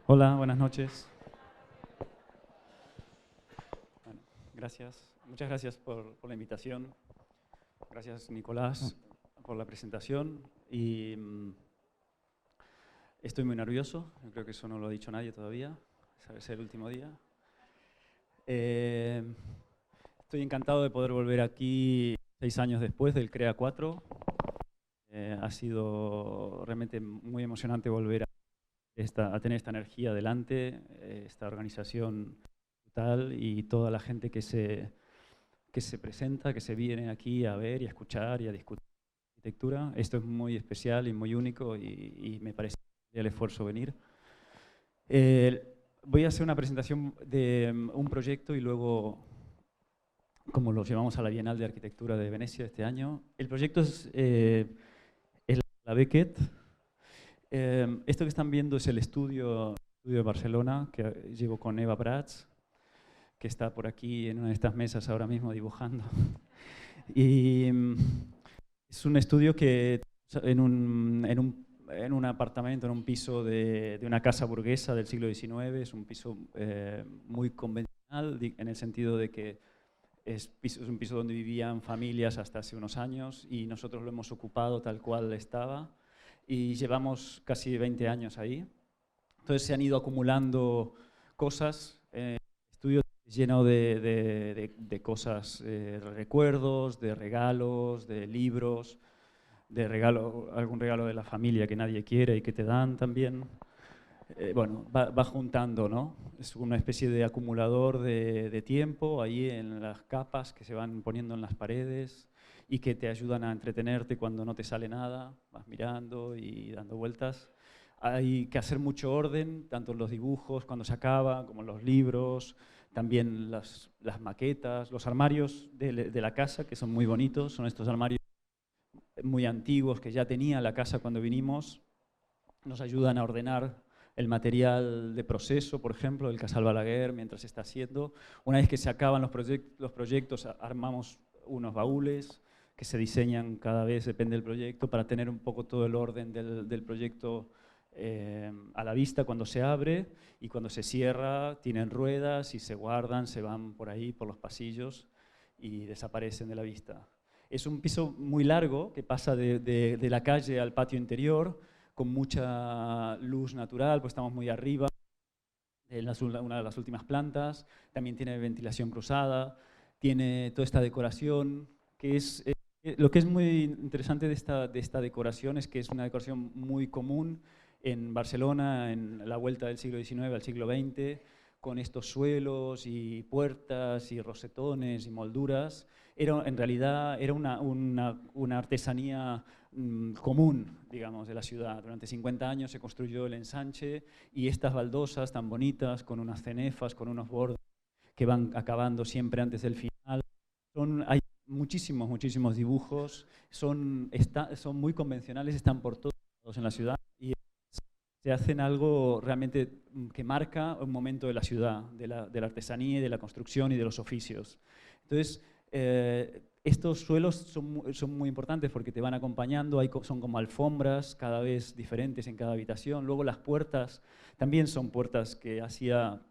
Hola, buenas noches. Bueno, gracias. Muchas gracias por la invitación. Gracias, Nicolás, por la presentación. Y estoy muy nervioso. Yo creo que eso no lo ha dicho nadie todavía. Es el último día. Estoy encantado de poder volver aquí 6 años después del CREA 4. Ha sido realmente muy emocionante volver a tener esta energía delante, esta organización brutal y toda la gente que se presenta, que se viene aquí a ver y a escuchar y a discutir arquitectura. Esto es muy especial y muy único y me parece el esfuerzo venir. Voy a hacer una presentación de un proyecto y luego cómo lo llevamos a la Bienal de Arquitectura de Venecia este año. El proyecto es la Beckett. Esto que están viendo es el estudio de Barcelona que llevo con Eva Prats, que está por aquí en una de estas mesas ahora mismo dibujando. Y es un estudio que en un apartamento, en un piso de una casa burguesa del siglo XIX, es un piso muy convencional en el sentido de que es un piso donde vivían familias hasta hace unos años y nosotros lo hemos ocupado tal cual estaba y llevamos casi 20 años ahí. Entonces se han ido acumulando cosas. Estudio lleno de cosas, recuerdos, de regalos, de libros, de algún regalo de la familia que nadie quiere y que te dan también. Bueno, va juntando, ¿no? Es una especie de acumulador de tiempo ahí en las capas que se van poniendo en las paredes y que te ayudan a entretenerte cuando no te sale nada, vas mirando y dando vueltas. Hay que hacer mucho orden, tanto en los dibujos cuando se acaba, como en los libros, también las maquetas, los armarios de la casa, que son muy bonitos, son estos armarios muy antiguos que ya tenía la casa cuando vinimos, nos ayudan a ordenar el material de proceso, por ejemplo, del Casal Balaguer, mientras se está haciendo. Una vez que se acaban los proyectos, armamos unos baúles que se diseñan cada vez, depende del proyecto, para tener un poco todo el orden del proyecto a la vista cuando se abre, y cuando se cierra tienen ruedas y se guardan, se van por ahí, por los pasillos y desaparecen de la vista. Es un piso muy largo que pasa de la calle al patio interior, con mucha luz natural, pues estamos muy arriba, en una de las últimas plantas. También tiene ventilación cruzada, tiene toda esta decoración, que es... lo que es muy interesante de esta decoración es que es una decoración muy común en Barcelona, en la vuelta del siglo XIX al siglo XX, con estos suelos y puertas y rosetones y molduras. En realidad era una artesanía común, digamos, de la ciudad. Durante 50 años se construyó el ensanche y estas baldosas tan bonitas, con unas cenefas, con unos bordes que van acabando siempre antes del final. Hay muchísimos dibujos, son muy convencionales, están por todos lados en la ciudad y se hacen algo realmente que marca un momento de la ciudad, de la artesanía y de la construcción y de los oficios. Entonces, estos suelos son muy importantes porque te van acompañando, son como alfombras cada vez diferentes en cada habitación. Luego las puertas también son puertas que hacía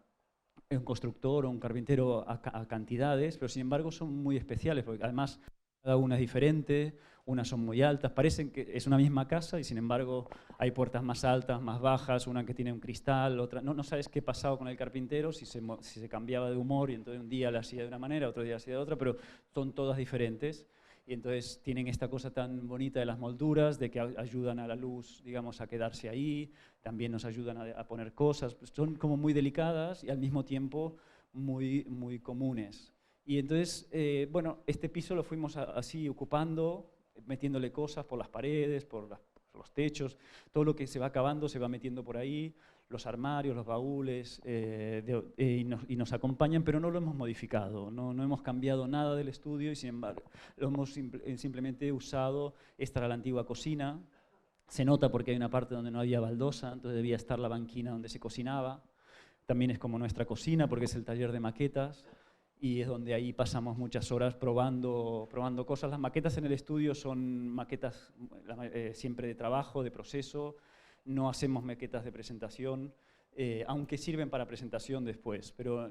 un constructor o un carpintero a cantidades, pero sin embargo son muy especiales porque además cada una es diferente, unas son muy altas, parecen que es una misma casa y sin embargo hay puertas más altas, más bajas, una que tiene un cristal, otra... No sabes qué pasaba con el carpintero, si se cambiaba de humor y entonces un día la hacía de una manera, otro día la hacía de otra, pero son todas diferentes. Y entonces tienen esta cosa tan bonita de las molduras, de que ayudan a la luz, digamos, a quedarse ahí, también nos ayudan a poner cosas, son como muy delicadas y al mismo tiempo muy comunes. Y entonces, bueno, este piso lo fuimos así ocupando, metiéndole cosas por las paredes, por los techos, todo lo que se va acabando se va metiendo por ahí, los armarios, los baúles, y nos acompañan, pero no lo hemos modificado, no hemos cambiado nada del estudio y sin embargo lo hemos simplemente usado. Esta era la antigua cocina, se nota porque hay una parte donde no había baldosa, entonces debía estar la banquina donde se cocinaba. También es como nuestra cocina porque es el taller de maquetas y es donde ahí pasamos muchas horas probando cosas. Las maquetas en el estudio son maquetas siempre de trabajo, de proceso, no hacemos maquetas de presentación, aunque sirven para presentación después, pero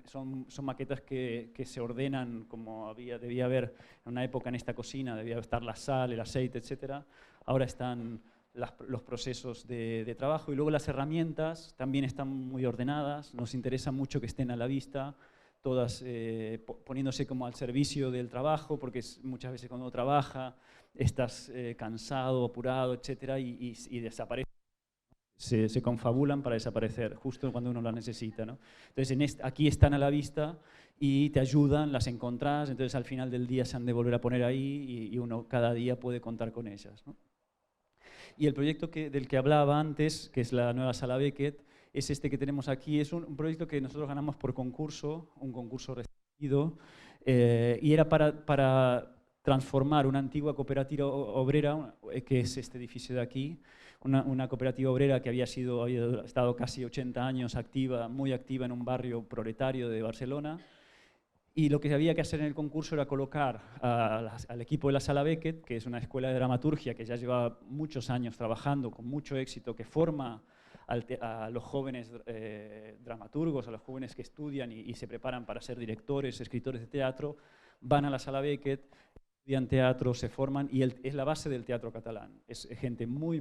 son maquetas que se ordenan como debía haber en una época en esta cocina, debía estar la sal, el aceite, etc. Ahora están los procesos de trabajo, y luego las herramientas también están muy ordenadas. Nos interesa mucho que estén a la vista, todas poniéndose como al servicio del trabajo, porque muchas veces cuando uno trabaja estás cansado, apurado, etc., y desaparece. Se confabulan para desaparecer justo cuando uno las necesita, ¿no? Entonces aquí están a la vista y te ayudan, las encontrás, entonces al final del día se han de volver a poner ahí y uno cada día puede contar con ellas, ¿no? Y el proyecto del que hablaba antes, que es la nueva Sala Beckett, es este que tenemos aquí. Es un proyecto que nosotros ganamos por concurso, un concurso restringido, y era para transformar una antigua cooperativa obrera, que es este edificio de aquí, una cooperativa obrera que había estado casi 80 años activa, muy activa en un barrio proletario de Barcelona. Y lo que había que hacer en el concurso era colocar al equipo de la Sala Beckett, que es una escuela de dramaturgia que ya lleva muchos años trabajando con mucho éxito, que forma a los jóvenes dramaturgos, a los jóvenes que estudian y se preparan para ser directores, escritores de teatro, van a la Sala Beckett, estudian teatro, se forman, y es la base del teatro catalán. Es gente muy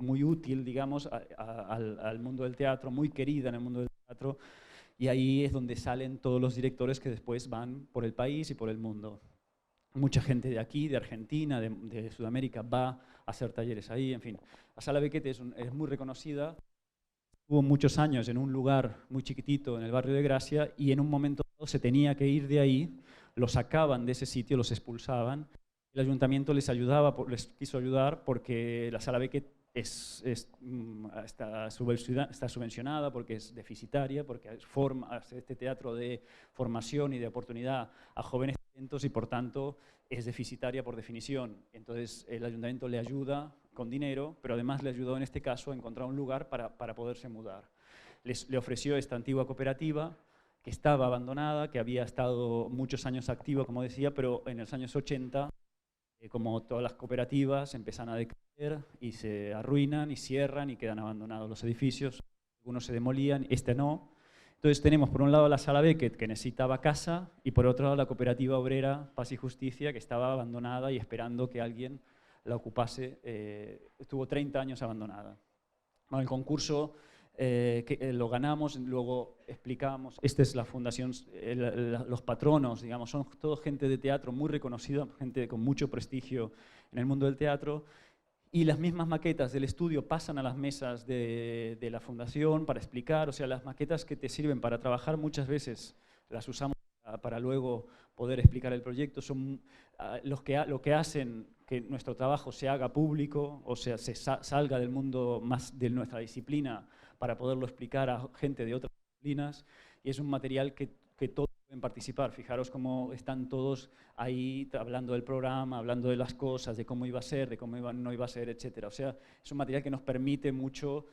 útil, digamos, al mundo del teatro, muy querida en el mundo del teatro. Y ahí es donde salen todos los directores que después van por el país y por el mundo. Mucha gente de aquí, de Argentina, de Sudamérica, va a hacer talleres ahí, en fin. La Sala Beckett es muy reconocida. Estuvo muchos años en un lugar muy chiquitito en el barrio de Gracia, y en un momento dado se tenía que ir de ahí, los sacaban de ese sitio, los expulsaban. El ayuntamiento les quiso ayudar porque la Sala Beckett está subvencionada, porque es deficitaria, porque hace este teatro de formación y de oportunidad a jóvenes talentos, y por tanto es deficitaria por definición. Entonces el ayuntamiento le ayuda con dinero, pero además le ayudó en este caso a encontrar un lugar para poderse mudar. Le ofreció esta antigua cooperativa que estaba abandonada, que había estado muchos años activa, como decía, pero en los años 80, como todas las cooperativas, empiezan a decaer y se arruinan y cierran y quedan abandonados los edificios. Algunos se demolían, este no. Entonces tenemos por un lado la Sala Beckett, que necesitaba casa, y por otro lado la cooperativa obrera Paz y Justicia, que estaba abandonada y esperando que alguien la ocupase. Estuvo 30 años abandonada. Bueno, el concurso lo ganamos, luego explicamos. Esta es la fundación, los patronos, digamos, son todo gente de teatro muy reconocida, gente con mucho prestigio en el mundo del teatro. Y las mismas maquetas del estudio pasan a las mesas de la fundación para explicar. O sea, las maquetas que te sirven para trabajar muchas veces las usamos para luego poder explicar el proyecto. Son lo que hacen que nuestro trabajo se haga público, o sea, se salga del mundo más de nuestra disciplina, para poderlo explicar a gente de otras disciplinas. Y es un material que todos pueden participar. Fijaros cómo están todos ahí hablando del programa, hablando de las cosas, de cómo iba a ser, de cómo no iba a ser, etc. O sea, es un material que nos permite mucho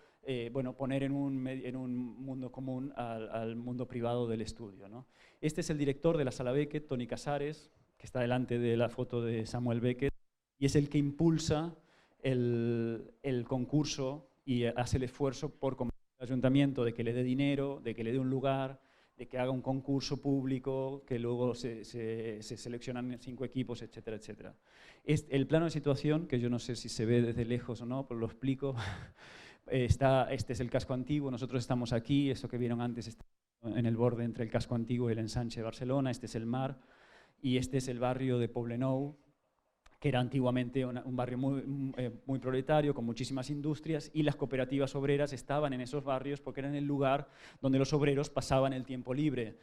poner en un mundo común al mundo privado del estudio, ¿no? Este es el director de la Sala Beckett, Toni Casares, que está delante de la foto de Samuel Beckett, y es el que impulsa el concurso y hace el esfuerzo por convencer al ayuntamiento de que le dé dinero, de que le dé un lugar, de que haga un concurso público, que luego se seleccionan 5 equipos, etcétera, etcétera. El plano de situación, que yo no sé si se ve desde lejos o no, pero lo explico. Este es el casco antiguo, nosotros estamos aquí, eso que vieron antes está en el borde entre el casco antiguo y el ensanche de Barcelona. Este es el mar, y este es el barrio de Poblenou, que era antiguamente un barrio muy proletario, con muchísimas industrias, y las cooperativas obreras estaban en esos barrios porque eran el lugar donde los obreros pasaban el tiempo libre.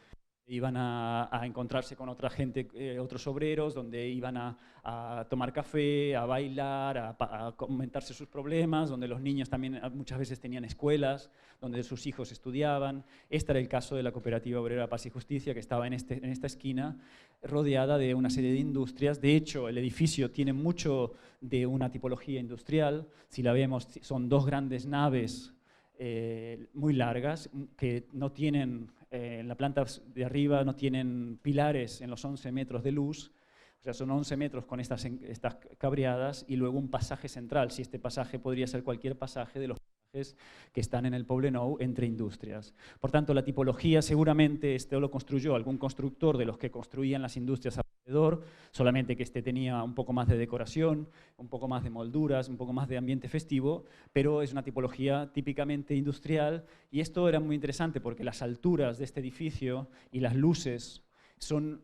Iban a encontrarse con otra gente, otros obreros, donde iban a tomar café, a bailar, a comentarse sus problemas, donde los niños también muchas veces tenían escuelas, donde sus hijos estudiaban. Este era el caso de la Cooperativa Obrera Paz y Justicia, que estaba en esta esquina, rodeada de una serie de industrias. De hecho, el edificio tiene mucho de una tipología industrial. Si la vemos, son 2 grandes naves muy largas, que no tienen, en la planta de arriba no tienen pilares en los 11 metros de luz. O sea, son 11 metros con estas cabreadas, y luego un pasaje central. Si este pasaje podría ser cualquier pasaje de los pasajes personajes que están en el Poblenou entre industrias. Por tanto, la tipología seguramente esto lo construyó algún constructor de los que construían las industrias alrededor, solamente que este tenía un poco más de decoración, un poco más de molduras, un poco más de ambiente festivo, pero es una tipología típicamente industrial, y esto era muy interesante porque las alturas de este edificio y las luces son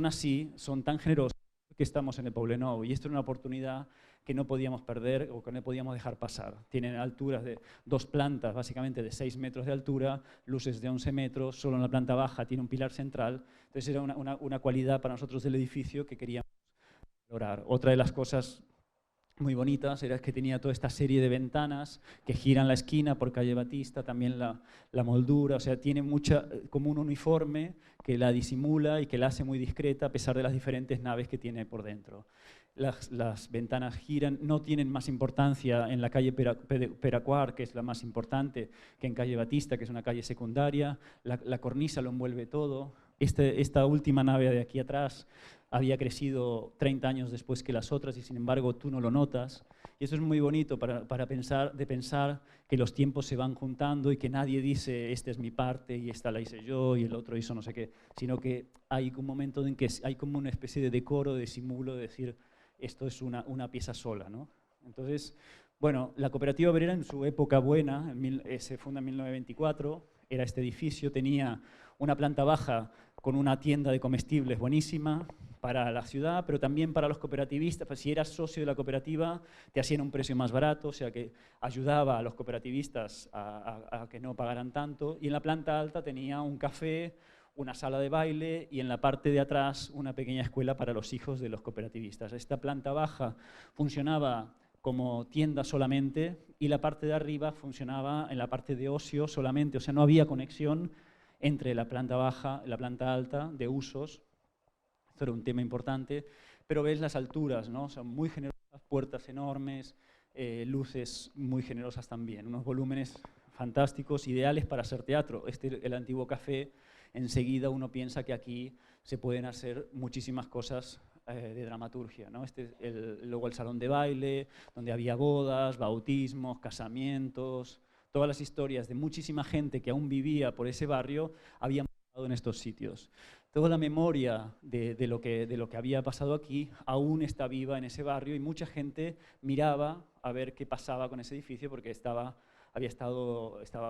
así, son tan generosas que estamos en el Poblenou, y esto es una oportunidad que no podíamos perder o que no podíamos dejar pasar. Tienen alturas de 2 plantas, básicamente de 6 metros de altura, luces de 11 metros, solo en la planta baja tiene un pilar central, entonces era una cualidad para nosotros del edificio que queríamos valorar. Otra de las cosas muy bonitas era que tenía toda esta serie de ventanas que giran la esquina por calle Batista, también la moldura, o sea, tiene como un uniforme que la disimula y que la hace muy discreta a pesar de las diferentes naves que tiene por dentro. Las ventanas giran, no tienen más importancia en la calle Peracuar, que es la más importante, que en calle Batista, que es una calle secundaria. La cornisa lo envuelve todo. Esta última nave de aquí atrás había crecido 30 años después que las otras y sin embargo tú no lo notas. Y eso es muy bonito para pensar que los tiempos se van juntando y que nadie dice esta es mi parte y esta la hice yo y el otro hizo no sé qué, sino que hay un momento en que hay como una especie de decoro, de simulo, de decir esto es una pieza sola, ¿no? Entonces, bueno, la cooperativa obrera en su época buena, se funda en 1924, era este edificio, tenía una planta baja con una tienda de comestibles buenísima para la ciudad, pero también para los cooperativistas. Pues si eras socio de la cooperativa, te hacían un precio más barato, o sea que ayudaba a los cooperativistas a que no pagaran tanto. Y en la planta alta tenía un café, una sala de baile y en la parte de atrás una pequeña escuela para los hijos de los cooperativistas. Esta planta baja funcionaba como tienda solamente y la parte de arriba funcionaba en la parte de ocio solamente, o sea, no había conexión entre la planta baja y la planta alta de usos. Esto era un tema importante, pero ves las alturas, ¿no? Son muy generosas, puertas enormes, luces muy generosas también, unos volúmenes fantásticos, ideales para hacer teatro. El antiguo café, enseguida uno piensa que aquí se pueden hacer muchísimas cosas de dramaturgia, ¿no? Luego el salón de baile, donde había bodas, bautismos, casamientos, todas las historias de muchísima gente que aún vivía por ese barrio habían pasado en estos sitios. Toda la memoria de lo que había pasado aquí aún está viva en ese barrio y mucha gente miraba a ver qué pasaba con ese edificio porque estaba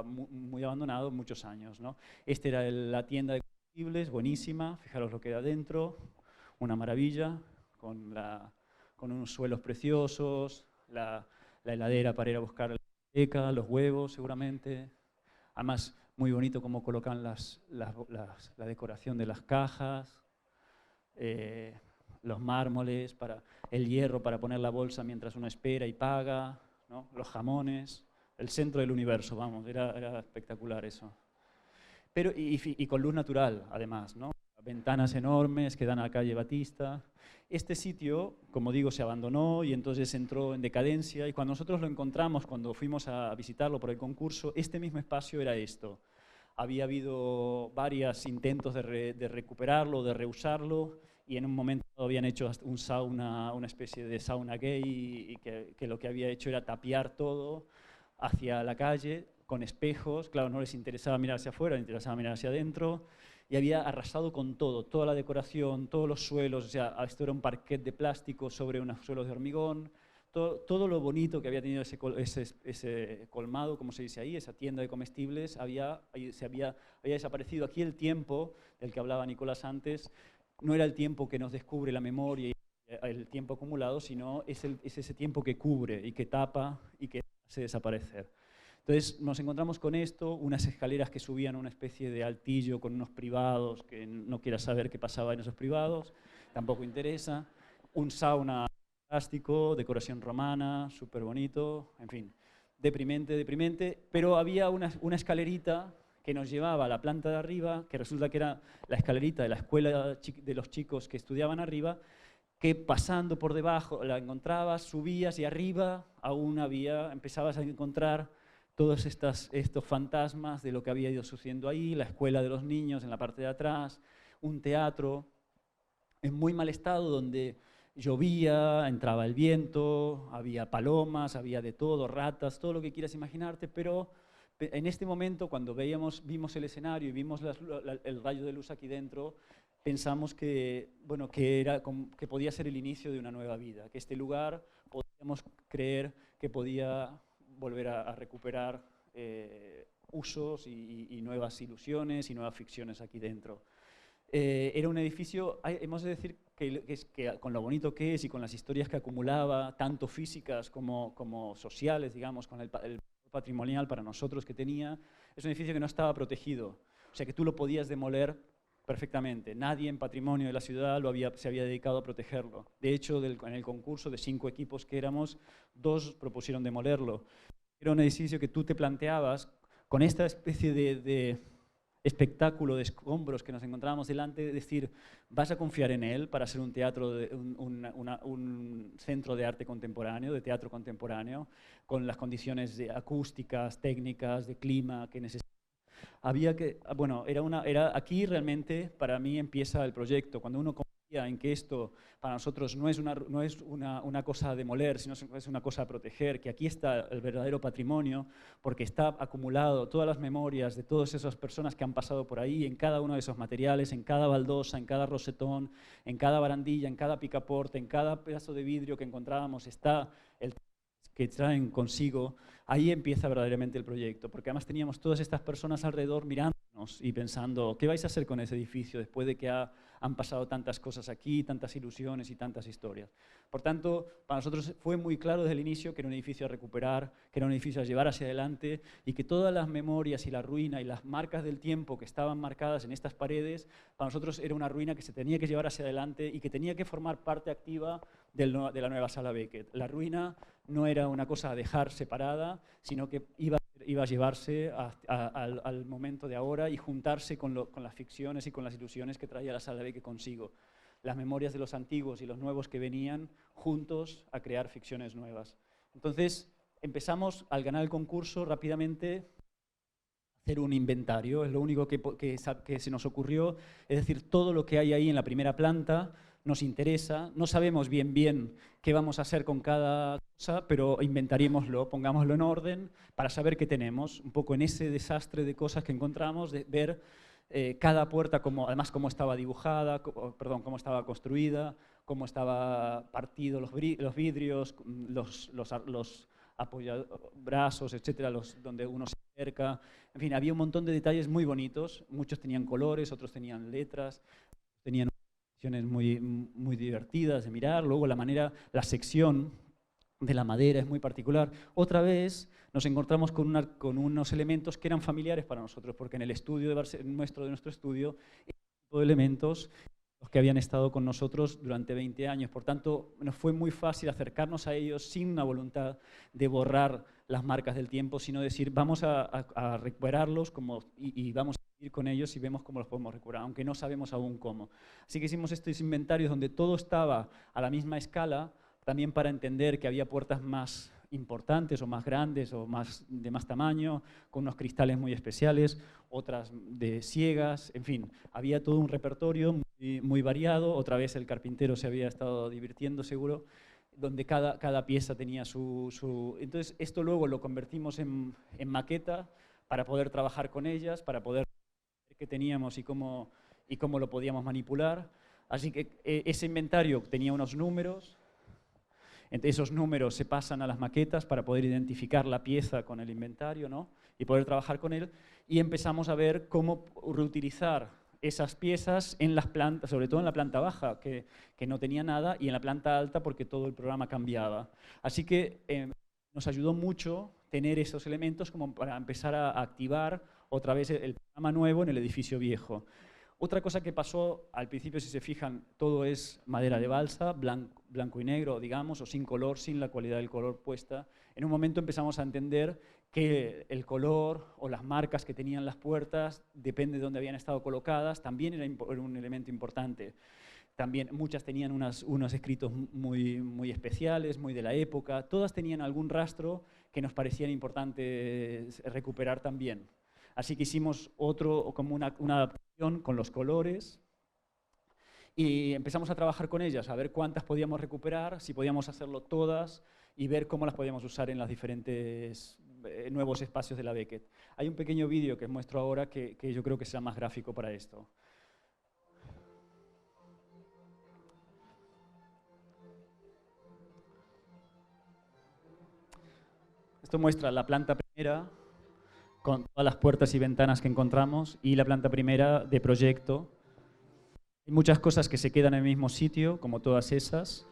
muy abandonado muchos años, ¿no? Esta era la tienda de comestibles, buenísima, fijaros lo que era dentro, una maravilla, con unos suelos preciosos, la heladera para ir a buscar la biblioteca, los huevos seguramente. Además, muy bonito cómo colocan la decoración de las cajas, los mármoles, el hierro para poner la bolsa mientras uno espera y paga, ¿no? Los jamones, el centro del universo, vamos, era espectacular eso. Pero, y con luz natural, además, ¿no? Ventanas enormes que dan a la calle Batista. Este sitio, como digo, se abandonó y entonces entró en decadencia y cuando nosotros lo encontramos, cuando fuimos a visitarlo por el concurso, este mismo espacio era esto. Había habido varios intentos de recuperarlo, de reusarlo y en un momento habían hecho un sauna, una especie de sauna gay y que lo que había hecho era tapiar todo hacia la calle con espejos. Claro, no les interesaba mirar hacia afuera, les interesaba mirar hacia adentro. Y había arrasado con todo, toda la decoración, todos los suelos, o sea, esto era un parquet de plástico sobre unos suelos de hormigón, todo lo bonito que había tenido ese colmado, como se dice ahí, esa tienda de comestibles, había desaparecido. Aquí el tiempo del que hablaba Nicolás antes no era el tiempo que nos descubre la memoria y el tiempo acumulado, sino es ese tiempo que cubre y que tapa y que hace desaparecer. Entonces nos encontramos con esto, unas escaleras que subían a una especie de altillo con unos privados, que no quiera saber qué pasaba en esos privados, tampoco interesa, un sauna plástico, decoración romana, súper bonito, en fin, deprimente, pero había una escalerita que nos llevaba a la planta de arriba, que resulta que era la escalerita de la escuela de los chicos que estudiaban arriba, que pasando por debajo la encontrabas, subías y arriba aún empezabas a encontrar todos estos fantasmas de lo que había ido sucediendo ahí, la escuela de los niños en la parte de atrás, un teatro en muy mal estado donde llovía, entraba el viento, había palomas, había de todo, ratas, todo lo que quieras imaginarte, pero en este momento, cuando vimos el escenario y vimos el rayo de luz aquí dentro, pensamos que, bueno, que podía ser el inicio de una nueva vida, que este lugar podíamos creer que podía volver a recuperar usos y nuevas ilusiones y nuevas ficciones aquí dentro. Era un edificio, hemos de decir que con lo bonito que es y con las historias que acumulaba, tanto físicas como sociales, digamos, con el patrimonial para nosotros que tenía, es un edificio que no estaba protegido, o sea que tú lo podías demoler perfectamente. Nadie en patrimonio de la ciudad se había dedicado a protegerlo. De hecho, en el concurso de 5 equipos que éramos, 2 propusieron demolerlo. Era un edificio que tú te planteabas con esta especie de espectáculo de escombros que nos encontrábamos delante, decir, ¿vas a confiar en él para ser un teatro, un centro de arte contemporáneo, de teatro contemporáneo, con las condiciones acústicas, técnicas, de clima que necesitamos? Bueno, aquí realmente para mí empieza el proyecto, cuando uno confía en que esto para nosotros no es una cosa a demoler, sino es una cosa a proteger, que aquí está el verdadero patrimonio, porque está acumulado todas las memorias de todas esas personas que han pasado por ahí, en cada uno de esos materiales, en cada baldosa, en cada rosetón, en cada barandilla, en cada picaporte, en cada pedazo de vidrio que encontrábamos, está el que traen consigo. Ahí empieza verdaderamente el proyecto, porque además teníamos todas estas personas alrededor mirándonos y pensando, ¿qué vais a hacer con ese edificio después de que han pasado tantas cosas aquí, tantas ilusiones y tantas historias? Por tanto, para nosotros fue muy claro desde el inicio que era un edificio a recuperar, que era un edificio a llevar hacia adelante y que todas las memorias y la ruina y las marcas del tiempo que estaban marcadas en estas paredes, para nosotros era una ruina que se tenía que llevar hacia adelante y que tenía que formar parte activa de la nueva Sala Beckett. La ruina no era una cosa a dejar separada, sino que iba a llevarse al momento de ahora y juntarse con las ficciones y con las ilusiones que traía la Sala Beckett consigo. Las memorias de los antiguos y los nuevos que venían juntos a crear ficciones nuevas. Entonces empezamos al ganar el concurso rápidamente a hacer un inventario, es lo único que se nos ocurrió, es decir, todo lo que hay ahí en la primera planta nos interesa, no sabemos bien qué vamos a hacer con cada cosa, pero inventarímoslo, pongámoslo en orden para saber qué tenemos, un poco en ese desastre de cosas que encontramos, de ver cada puerta, además cómo estaba dibujada, cómo estaba construida, cómo estaba partido los vidrios, los apoyabrazos, etcétera, donde uno se acerca. En fin, había un montón de detalles muy bonitos, muchos tenían colores, otros tenían letras, tenían muy divertidas de mirar. Luego la sección de la madera es muy particular. Otra vez nos encontramos con unos elementos que eran familiares para nosotros, porque en el estudio de nuestro estudio, este tipo de elementos los que habían estado con nosotros durante 20 años. Por tanto, nos fue muy fácil acercarnos a ellos sin una voluntad de borrar las marcas del tiempo, sino decir, vamos a recuperarlos y vamos a ir con ellos y vemos cómo los podemos recuperar, aunque no sabemos aún cómo. Así que hicimos estos inventarios donde todo estaba a la misma escala, también para entender que había puertas más importantes o más grandes o de más tamaño, con unos cristales muy especiales, otras de ciegas, en fin, había todo un repertorio muy variado. Otra vez el carpintero se había estado divirtiendo seguro, donde cada pieza tenía su... Entonces esto luego lo convertimos en maqueta para poder trabajar con ellas, para poder ver qué teníamos y cómo lo podíamos manipular. Así que ese inventario tenía unos números. Esos números se pasan a las maquetas para poder identificar la pieza con el inventario, ¿no? Y poder trabajar con él. Y empezamos a ver cómo reutilizar esas piezas en las plantas, sobre todo en la planta baja, que no tenía nada, y en la planta alta porque todo el programa cambiaba. Así que nos ayudó mucho tener esos elementos como para empezar a activar otra vez el programa nuevo en el edificio viejo. Otra cosa que pasó al principio, si se fijan, todo es madera de balsa, blanco y negro, digamos, o sin color, sin la cualidad del color puesta. En un momento empezamos a entender que el color o las marcas que tenían las puertas, depende de dónde habían estado colocadas, también era un elemento importante. También muchas tenían unos escritos muy especiales, muy de la época. Todas tenían algún rastro que nos parecían importantes recuperar también. Así que hicimos como una adaptación con los colores Y empezamos a trabajar con ellas, a ver cuántas podíamos recuperar, si podíamos hacerlo todas y ver cómo las podíamos usar en los diferentes nuevos espacios de la Beckett. Hay un pequeño vídeo que os muestro ahora que yo creo que será más gráfico para esto. Esto muestra la planta primera con todas las puertas y ventanas que encontramos y la planta primera de proyecto. Hay muchas cosas que se quedan en el mismo sitio, como todas esas.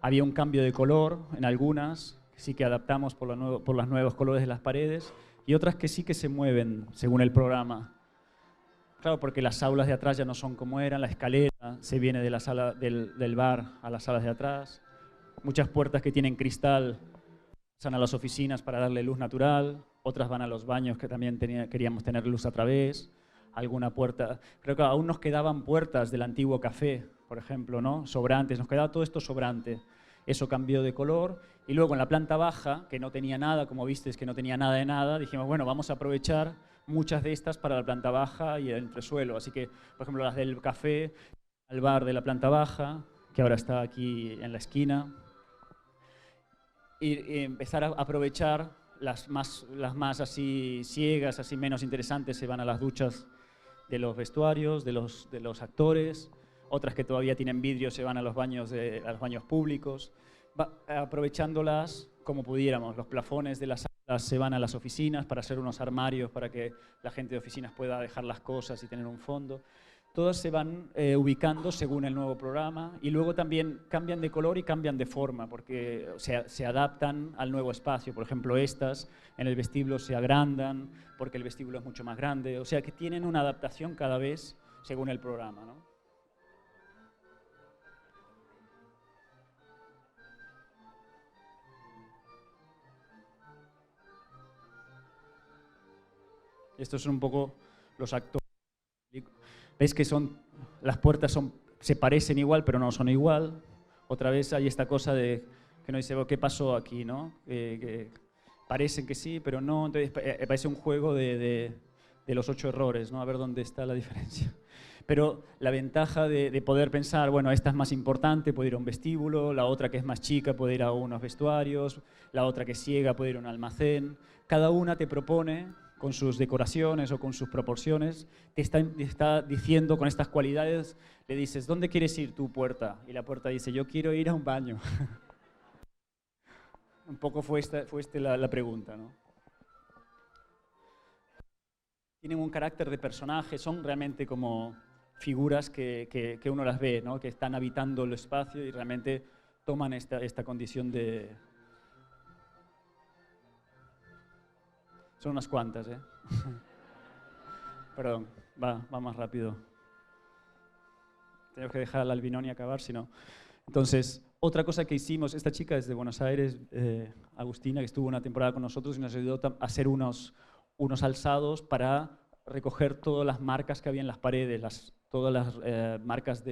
Había un cambio de color en algunas, que sí que adaptamos por los nuevos colores de las paredes, y otras que sí que se mueven según el programa. Claro, porque las aulas de atrás ya no son como eran, la escalera se viene de la sala del bar a las salas de atrás. Muchas puertas que tienen cristal pasan a las oficinas para darle luz natural, otras van a los baños que también queríamos tener luz a través. Alguna puerta, creo que aún nos quedaban puertas del antiguo café, por ejemplo, ¿no? Sobrantes, nos quedaba todo esto sobrante. Eso cambió de color y luego en la planta baja, que no tenía nada, como visteis que no tenía nada de nada, dijimos, bueno, vamos a aprovechar muchas de estas para la planta baja y el entresuelo. Así que, por ejemplo, las del café, al bar de la planta baja, que ahora está aquí en la esquina, y empezar a aprovechar las más así ciegas, así menos interesantes, se van a las duchas de los vestuarios, de los actores, otras que todavía tienen vidrio se van a los baños públicos, aprovechándolas como pudiéramos. Los plafones de las salas se van a las oficinas para hacer unos armarios para que la gente de oficinas pueda dejar las cosas y tener un fondo. Todas se van ubicando según el nuevo programa y luego también cambian de color y cambian de forma porque se adaptan al nuevo espacio. Por ejemplo, estas en el vestíbulo se agrandan porque el vestíbulo es mucho más grande. O sea que tienen una adaptación cada vez según el programa, ¿no? Estos son un poco los actores. ¿Veis que las puertas se parecen igual, pero no son igual? Otra vez hay esta cosa de que no dice, ¿qué pasó aquí? ¿No? Que parecen que sí, pero no. Entonces parece un juego de los 8 errores, ¿no? A ver dónde está la diferencia. Pero la ventaja de poder pensar, bueno, esta es más importante, puede ir a un vestíbulo, la otra que es más chica puede ir a unos vestuarios, la otra que es ciega puede ir a un almacén. Cada una te propone, con sus decoraciones o con sus proporciones, te está diciendo con estas cualidades, le dices, ¿dónde quieres ir tu puerta? Y la puerta dice, yo quiero ir a un baño. Un poco fue esta la pregunta, ¿no? Tienen un carácter de personaje, son realmente como figuras que uno las ve, ¿no? Que están habitando el espacio y realmente toman esta condición de... Son unas cuantas, ¿eh? Perdón, va más rápido. Tengo que dejar a la Albinoni acabar, si no. Entonces, otra cosa que hicimos, esta chica es de Buenos Aires, Agustina, que estuvo una temporada con nosotros y nos ayudó a hacer unos alzados para recoger todas las marcas que había en las paredes, todas las marcas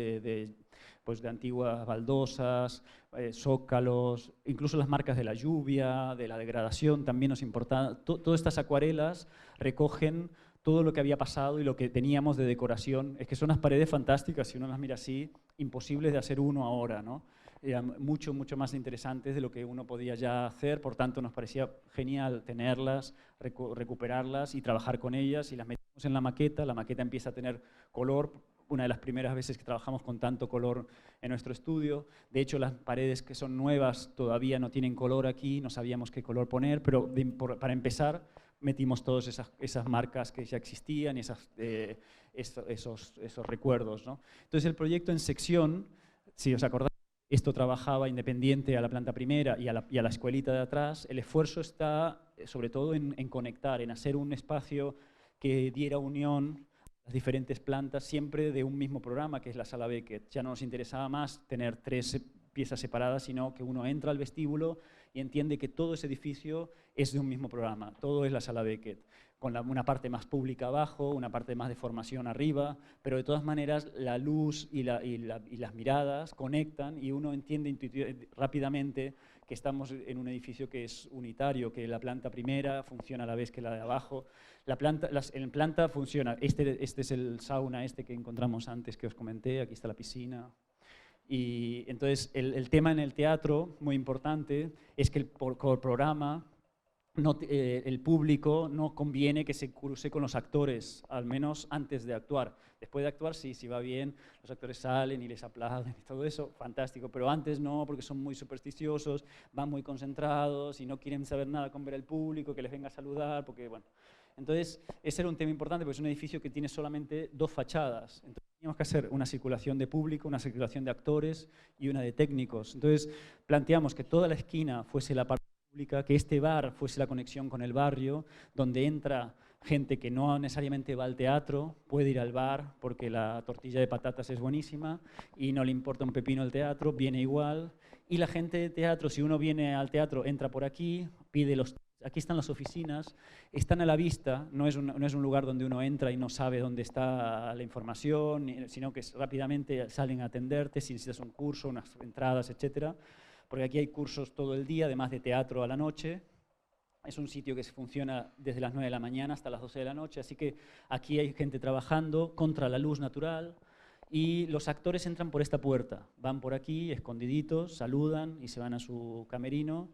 pues de antiguas baldosas, zócalos, incluso las marcas de la lluvia, de la degradación, también nos importaba. Todas estas acuarelas recogen todo lo que había pasado y lo que teníamos de decoración. Es que son unas paredes fantásticas, si uno las mira así, imposibles de hacer uno ahora, ¿no? Eran mucho más interesantes de lo que uno podía ya hacer, por tanto nos parecía genial tenerlas, recuperarlas y trabajar con ellas, y las metimos en la maqueta empieza a tener color, una de las primeras veces que trabajamos con tanto color en nuestro estudio. De hecho, las paredes que son nuevas todavía no tienen color aquí, no sabíamos qué color poner, pero para empezar metimos todas esas marcas que ya existían y esos recuerdos, ¿no? Entonces el proyecto en sección, si os acordáis, esto trabajaba independiente a la planta primera y a la escuelita de atrás. El esfuerzo está sobre todo en conectar, en hacer un espacio que diera unión a las diferentes plantas, siempre de un mismo programa, que es la sala Beckett. Ya no nos interesaba más tener 3 piezas separadas, sino que uno entra al vestíbulo y entiende que todo ese edificio es de un mismo programa, todo es la sala Beckett, con una parte más pública abajo, una parte más de formación arriba, pero de todas maneras la luz y las miradas conectan y uno entiende rápidamente que estamos en un edificio que es unitario, que la planta primera funciona a la vez que la de abajo. En planta funciona, este es el sauna que encontramos antes, que os comenté, aquí está la piscina. Y entonces el tema en el teatro, muy importante, es que el programa, el público no conviene que se cruce con los actores, al menos antes de actuar. Después de actuar, sí, si va bien, los actores salen y les aplauden y todo eso, fantástico, pero antes no, porque son muy supersticiosos, van muy concentrados y no quieren saber nada con ver al público, que les venga a saludar, porque bueno. Entonces, ese era un tema importante, porque es un edificio que tiene solamente 2 fachadas. Entonces, teníamos que hacer una circulación de público, una circulación de actores y una de técnicos. Entonces, planteamos que toda la esquina fuese la parte pública, que este bar fuese la conexión con el barrio, donde entra gente que no necesariamente va al teatro, puede ir al bar porque la tortilla de patatas es buenísima y no le importa un pepino el teatro, viene igual. Y la gente de teatro, si uno viene al teatro, entra por aquí, pide los... Aquí están las oficinas, están a la vista, no es un lugar donde uno entra y no sabe dónde está la información, sino que rápidamente salen a atenderte si necesitas un curso, unas entradas, etcétera. Porque aquí hay cursos todo el día, además de teatro a la noche. Es un sitio que funciona desde las 9 de la mañana hasta las 12 de la noche, así que aquí hay gente trabajando contra la luz natural y los actores entran por esta puerta, van por aquí, escondiditos, saludan y se van a su camerino.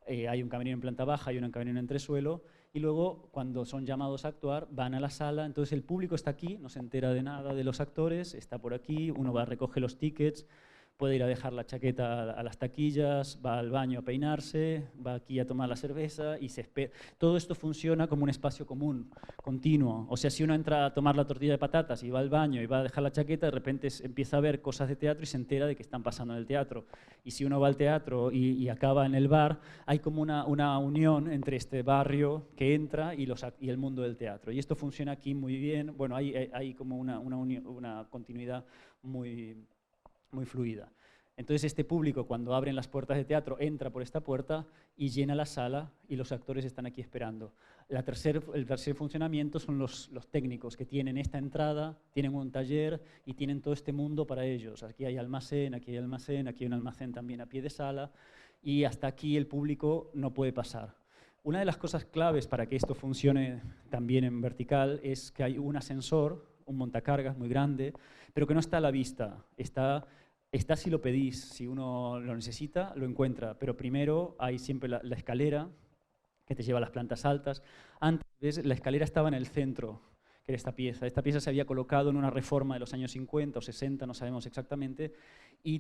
Hay un camerino en planta baja y un camerino en entresuelo y luego cuando son llamados a actuar van a la sala, entonces el público está aquí, no se entera de nada de los actores, está por aquí, uno va a recoger los tickets, puede ir a dejar la chaqueta a las taquillas, va al baño a peinarse, va aquí a tomar la cerveza y se espera. Todo esto funciona como un espacio común, continuo. O sea, si uno entra a tomar la tortilla de patatas y va al baño y va a dejar la chaqueta, de repente empieza a ver cosas de teatro y se entera de que están pasando en el teatro. Y si uno va al teatro y acaba en el bar, hay como una unión entre este barrio que entra y el mundo del teatro. Y esto funciona aquí muy bien. Bueno, hay como una continuidad muy fluida. Entonces este público, cuando abren las puertas de teatro, entra por esta puerta y llena la sala y los actores están aquí esperando. El tercer funcionamiento son los técnicos que tienen esta entrada, tienen un taller y tienen todo este mundo para ellos. Aquí hay almacén, aquí hay almacén, aquí hay un almacén también a pie de sala y hasta aquí el público no puede pasar. Una de las cosas claves para que esto funcione también en vertical es que hay un ascensor, un montacargas muy grande, pero que no está a la vista, está si lo pedís, si uno lo necesita, lo encuentra, pero primero hay siempre la escalera que te lleva a las plantas altas. Antes la escalera estaba en el centro, que era esta pieza. Esta pieza se había colocado en una reforma de los años 50 o 60, no sabemos exactamente, y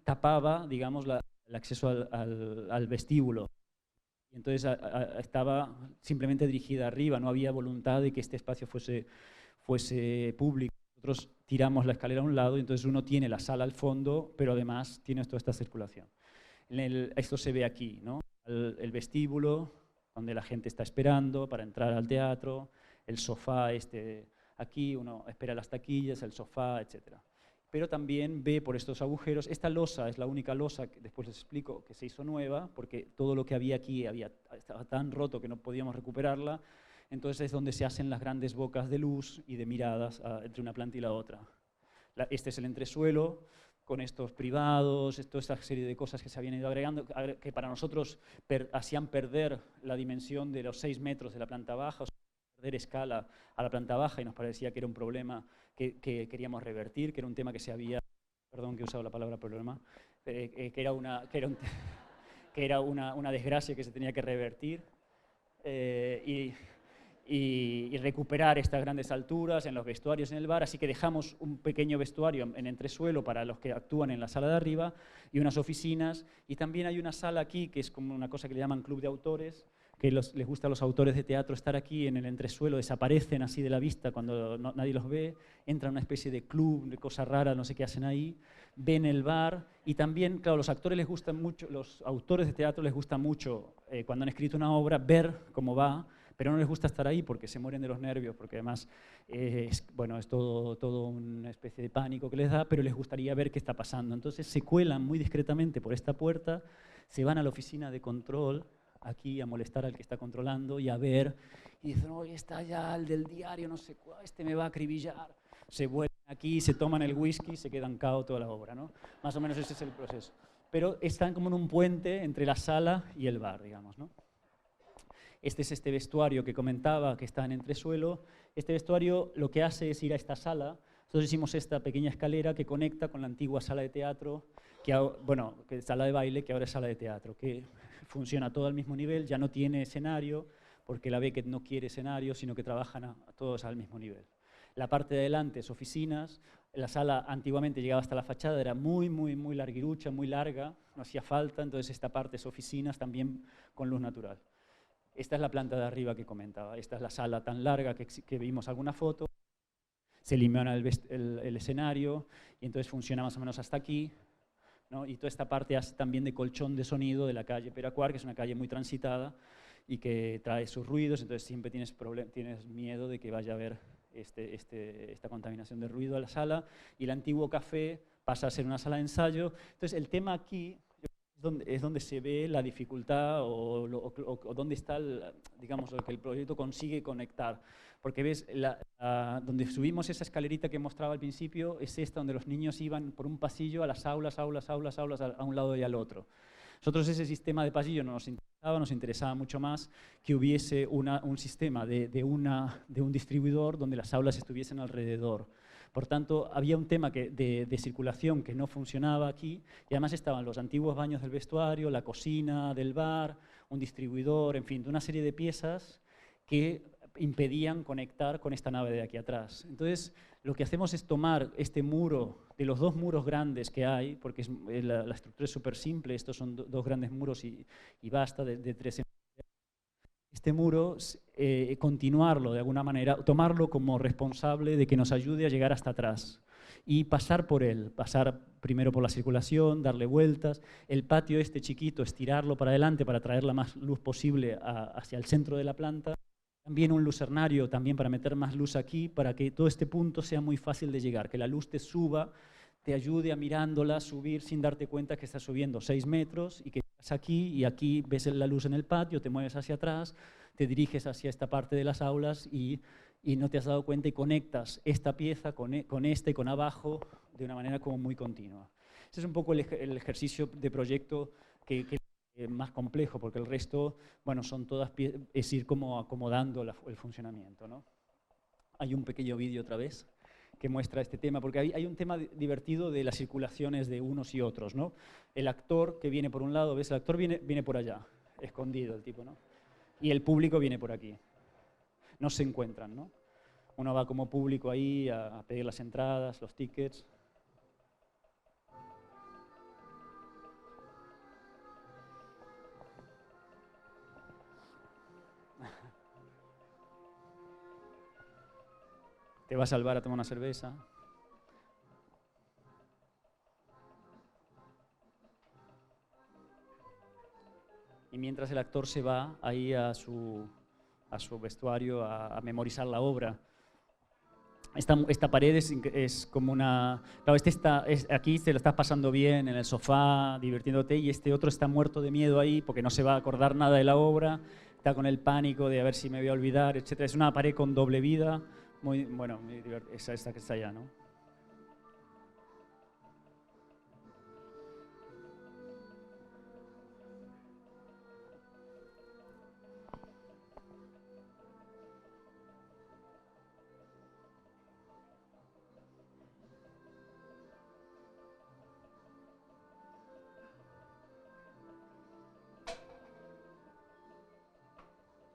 tapaba, digamos, el acceso al vestíbulo. Y entonces estaba simplemente dirigida arriba, no había voluntad de que este espacio fuese público. Nosotros tiramos la escalera a un lado y entonces uno tiene la sala al fondo, pero además tiene toda esta circulación. Esto se ve aquí, ¿no? El vestíbulo, donde la gente está esperando para entrar al teatro, el sofá aquí, uno espera las taquillas, el sofá, etc. Pero también ve por estos agujeros, esta losa es la única losa, que después les explico, que se hizo nueva, porque todo lo que había aquí estaba tan roto que no podíamos recuperarla. Entonces es donde se hacen las grandes bocas de luz y de miradas entre una planta y la otra. Este es el entresuelo, con estos privados, toda esta serie de cosas que se habían ido agregando, que para nosotros hacían perder la dimensión de los 6 metros de la planta baja, o sea, perder escala a la planta baja, y nos parecía que era un problema que queríamos revertir, que era un tema que se había, perdón que he usado la palabra problema, que era una desgracia que se tenía que revertir. Y recuperar estas grandes alturas en los vestuarios en el bar, así que dejamos un pequeño vestuario en entresuelo para los que actúan en la sala de arriba y unas oficinas, y también hay una sala aquí que es como una cosa que le llaman club de autores, que les gusta a los autores de teatro estar aquí en el entresuelo, desaparecen así de la vista cuando nadie los ve, entran a una especie de club, de cosa rara, no sé qué hacen ahí, ven el bar, y también, claro, los actores les gustan mucho, los autores de teatro les gusta mucho, cuando han escrito una obra, ver cómo va, pero no les gusta estar ahí porque se mueren de los nervios, porque además es todo una especie de pánico que les da, pero les gustaría ver qué está pasando. Entonces se cuelan muy discretamente por esta puerta, se van a la oficina de control, aquí a molestar al que está controlando y a ver, y dicen, oye, está ya el del diario, no sé cuál, este me va a acribillar. Se vuelven aquí, se toman el whisky, se quedan cao toda la obra, ¿no? Más o menos ese es el proceso. pero están como en un puente entre la sala y el bar, digamos, ¿no? Este es este vestuario que comentaba, que está en entresuelo. Este vestuario lo que hace es ir a esta sala. Nosotros hicimos esta pequeña escalera que conecta con la antigua sala de teatro, que es sala de baile, que ahora es sala de teatro, que funciona todo al mismo nivel, ya no tiene escenario, porque la Beckett no quiere escenario, sino que trabajan todos al mismo nivel. La parte de adelante es oficinas. La sala antiguamente llegaba hasta la fachada, era muy larguirucha, muy larga, no hacía falta, entonces esta parte es oficinas también con luz natural. Esta es la planta de arriba que comentaba, esta es la sala tan larga que vimos alguna foto, se elimina el escenario y entonces funciona más o menos hasta aquí, ¿no? Y toda esta parte hace también de colchón de sonido de la calle Peracuar, que es una calle muy transitada y que trae sus ruidos, entonces siempre tienes miedo de que vaya a haber esta contaminación de ruido a la sala, y el antiguo café pasa a ser una sala de ensayo. Entonces el tema aquí es donde se ve la dificultad o dónde está, digamos, lo que el proyecto consigue conectar. Porque ves, donde subimos esa escalerita que mostraba al principio, es esta donde los niños iban por un pasillo a las aulas, a un lado y al otro. Nosotros ese sistema de pasillo no nos interesaba mucho más que hubiese un sistema de un distribuidor donde las aulas estuviesen alrededor. Por tanto, había un tema de circulación que no funcionaba aquí, y además estaban los antiguos baños del vestuario, la cocina del bar, un distribuidor, en fin, de una serie de piezas que impedían conectar con esta nave de aquí atrás. Entonces, lo que hacemos es tomar este muro, de los dos muros grandes que hay, porque la estructura es súper simple, estos son dos grandes muros y basta, de 13. Este muro, continuarlo de alguna manera, tomarlo como responsable de que nos ayude a llegar hasta atrás y pasar por él, pasar primero por la circulación, darle vueltas, el patio este chiquito, estirarlo para adelante para traer la más luz posible hacia el centro de la planta, también un lucernario también para meter más luz aquí, para que todo este punto sea muy fácil de llegar, que la luz te suba, te ayude a mirándola subir sin darte cuenta que estás subiendo 6 metros y que estás aquí y aquí ves la luz en el patio, te mueves hacia atrás, te diriges hacia esta parte de las aulas y no te has dado cuenta y conectas esta pieza con esta y con abajo de una manera como muy continua. Ese es un poco el ejercicio de proyecto que es más complejo, porque el resto, bueno, son todas es ir como acomodando el funcionamiento, ¿no? Hay un pequeño vídeo otra vez que muestra este tema, porque hay un tema divertido de las circulaciones de unos y otros, ¿no? El actor que viene por un lado, ¿ves? El actor viene por allá, escondido el tipo, ¿no? Y el público viene por aquí. No se encuentran, ¿no? Uno va como público ahí a pedir las entradas, los tickets. Te vas al bar a tomar una cerveza. Y mientras el actor se va ahí a su vestuario a memorizar la obra. Esta pared es como una... Claro, aquí te lo estás pasando bien en el sofá, divirtiéndote, y este otro está muerto de miedo ahí porque no se va a acordar nada de la obra, está con el pánico de a ver si me voy a olvidar, etc. Es una pared con doble vida, muy, bueno, muy divertida, esta que está allá, ¿no?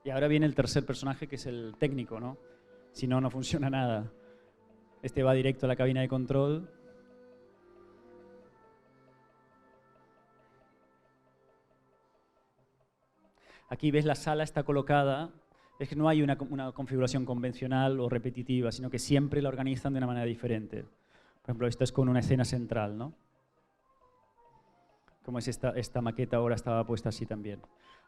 Y ahora viene el tercer personaje, que es el técnico, ¿no? Si no, no funciona nada. Este va directo a la cabina de control. Aquí ves la sala está colocada. Es que no hay una configuración convencional o repetitiva, sino que siempre la organizan de una manera diferente. Por ejemplo, esto es con una escena central, ¿no? Como es esta maqueta ahora estaba puesta así también.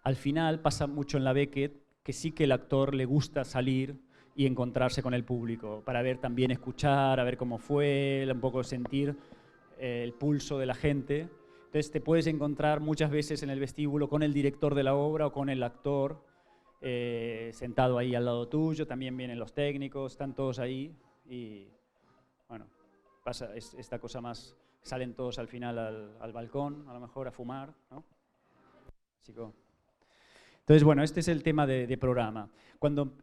Al final pasa mucho en la Beckett que sí que el actor le gusta salir y encontrarse con el público para ver también, escuchar, a ver cómo fue, un poco sentir el pulso de la gente. Entonces te puedes encontrar muchas veces en el vestíbulo con el director de la obra o con el actor sentado ahí al lado tuyo, también vienen los técnicos, están todos ahí y bueno, pasa esta cosa más salen todos al final al balcón, a lo mejor a fumar, ¿no? Chico. Entonces, bueno, este es el tema de programa. Cuando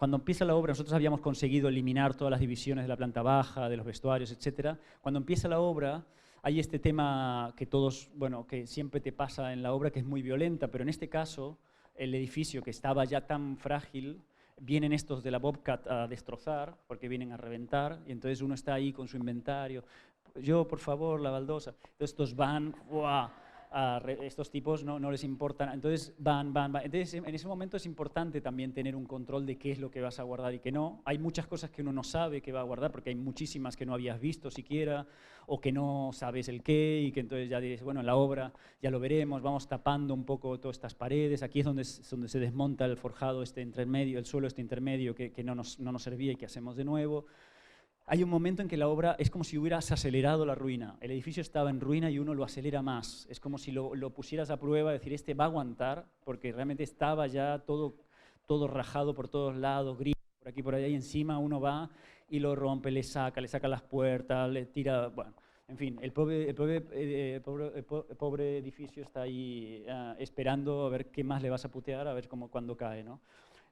empieza la obra, nosotros habíamos conseguido eliminar todas las divisiones de la planta baja, de los vestuarios, etc. Cuando empieza la obra, hay este tema que todos, bueno, que siempre te pasa en la obra, que es muy violenta, pero en este caso, el edificio que estaba ya tan frágil, vienen estos de la Bobcat a destrozar, porque vienen a reventar, y entonces uno está ahí con su inventario. Yo, por favor, la baldosa. Entonces estos van, ¡buah! Estos tipos no les importan, entonces van. Entonces en ese momento es importante también tener un control de qué es lo que vas a guardar y qué no. Hay muchas cosas que uno no sabe que va a guardar porque hay muchísimas que no habías visto siquiera o que no sabes el qué y que entonces ya dices, bueno, en la obra ya lo veremos, vamos tapando un poco todas estas paredes. Aquí es donde se desmonta el forjado este intermedio, el suelo este intermedio que no nos servía y que hacemos de nuevo. Hay un momento en que la obra es como si hubieras acelerado la ruina. El edificio estaba en ruina y uno lo acelera más. Es como si lo pusieras a prueba, decir, este va a aguantar, porque realmente estaba ya todo rajado por todos lados, gris, por aquí, por allá, y encima uno va y lo rompe, le saca las puertas, le tira... Bueno, en fin, el pobre edificio está ahí esperando a ver qué más le vas a putear, a ver cuándo cae, ¿no?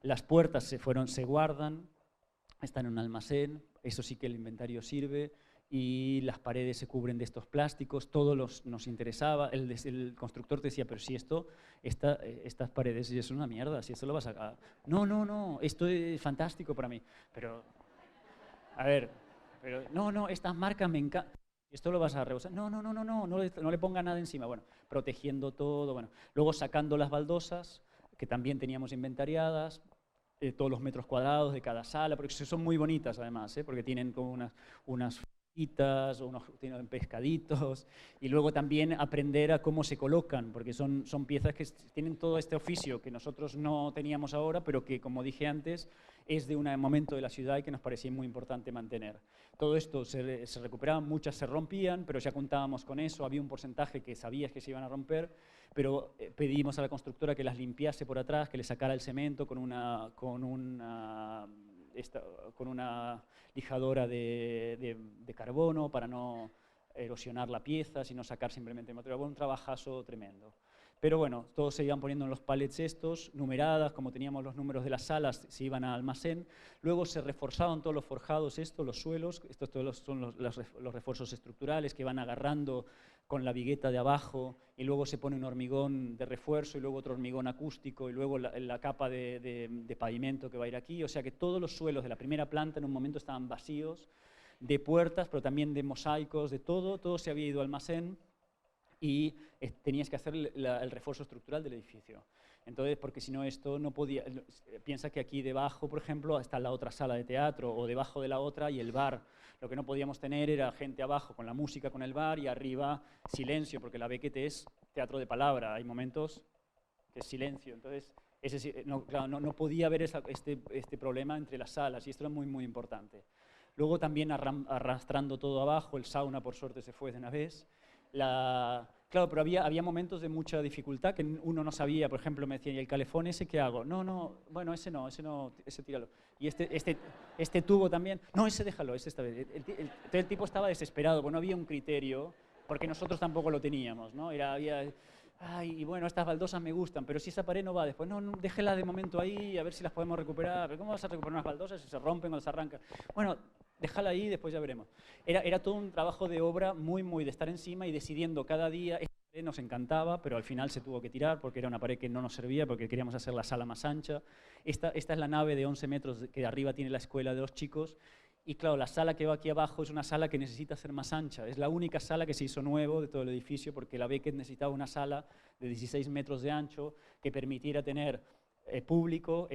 Las puertas se guardan, están en un almacén, eso sí que el inventario sirve, y las paredes se cubren de estos plásticos, nos interesaba, el constructor te decía, pero si estas paredes es una mierda, si esto lo vas a... No, esto es fantástico para mí, pero, a ver, no, estas marcas me encantan. Esto lo vas a rehusar. No le ponga nada encima. Bueno, protegiendo todo, bueno. Luego sacando las baldosas, que también teníamos inventariadas, todos los metros cuadrados de cada sala, porque son muy bonitas además, porque tienen como unas frutitas, tienen pescaditos, y luego también aprender a cómo se colocan, porque son piezas que tienen todo este oficio que nosotros no teníamos ahora, pero que, como dije antes, es de un momento de la ciudad y que nos parecía muy importante mantener. Todo esto se recuperaba, muchas se rompían, pero ya contábamos con eso, había un porcentaje que sabías que se iban a romper, pero pedimos a la constructora que las limpiase por atrás, que le sacara el cemento con una lijadora de carbono para no erosionar la pieza, sino sacar simplemente el material. Un trabajazo tremendo. Pero bueno, todos se iban poniendo en los pallets estos, numeradas, como teníamos los números de las salas, se iban al almacén. Luego se reforzaban todos los forjados los suelos, estos todos son los refuerzos estructurales que van agarrando con la vigueta de abajo, y luego se pone un hormigón de refuerzo y luego otro hormigón acústico y luego la capa de pavimento que va a ir aquí. O sea que todos los suelos de la primera planta en un momento estaban vacíos, de puertas, pero también de mosaicos, de todo se había ido al almacén y tenías que hacer el refuerzo estructural del edificio. Entonces, porque si no esto no podía... Piensa que aquí debajo, por ejemplo, está la otra sala de teatro o debajo de la otra y el bar. Lo que no podíamos tener era gente abajo con la música, con el bar y arriba silencio, porque la Beckett es teatro de palabra. Hay momentos que es silencio. Entonces, no podía haber este problema entre las salas y esto era muy, muy importante. Luego también arrastrando todo abajo, el sauna por suerte se fue de una vez. Claro, pero había momentos de mucha dificultad que uno no sabía. Por ejemplo, me decían, ¿y el calefón ese qué hago? Bueno, ese tíralo. Y este tubo también, no, ese déjalo, ese está bien. El tipo estaba desesperado, porque no había un criterio, porque nosotros tampoco lo teníamos, ¿no? Y bueno, estas baldosas me gustan, pero si esa pared no va después, no, déjela de momento ahí, a ver si las podemos recuperar. ¿Pero cómo vas a recuperar unas baldosas si se rompen o se arrancan? Bueno, déjala ahí y después ya veremos. Era todo un trabajo de obra muy de estar encima y decidiendo cada día. Esta pared nos encantaba, pero al final se tuvo que tirar porque era una pared que no nos servía, porque queríamos hacer la sala más ancha. Esta es la nave de 11 metros que arriba tiene la escuela de los chicos. Y claro, la sala que va aquí abajo es una sala que necesita ser más ancha. Es la única sala que se hizo nuevo de todo el edificio porque la Beckett necesitaba una sala de 16 metros de ancho que permitiera tener público,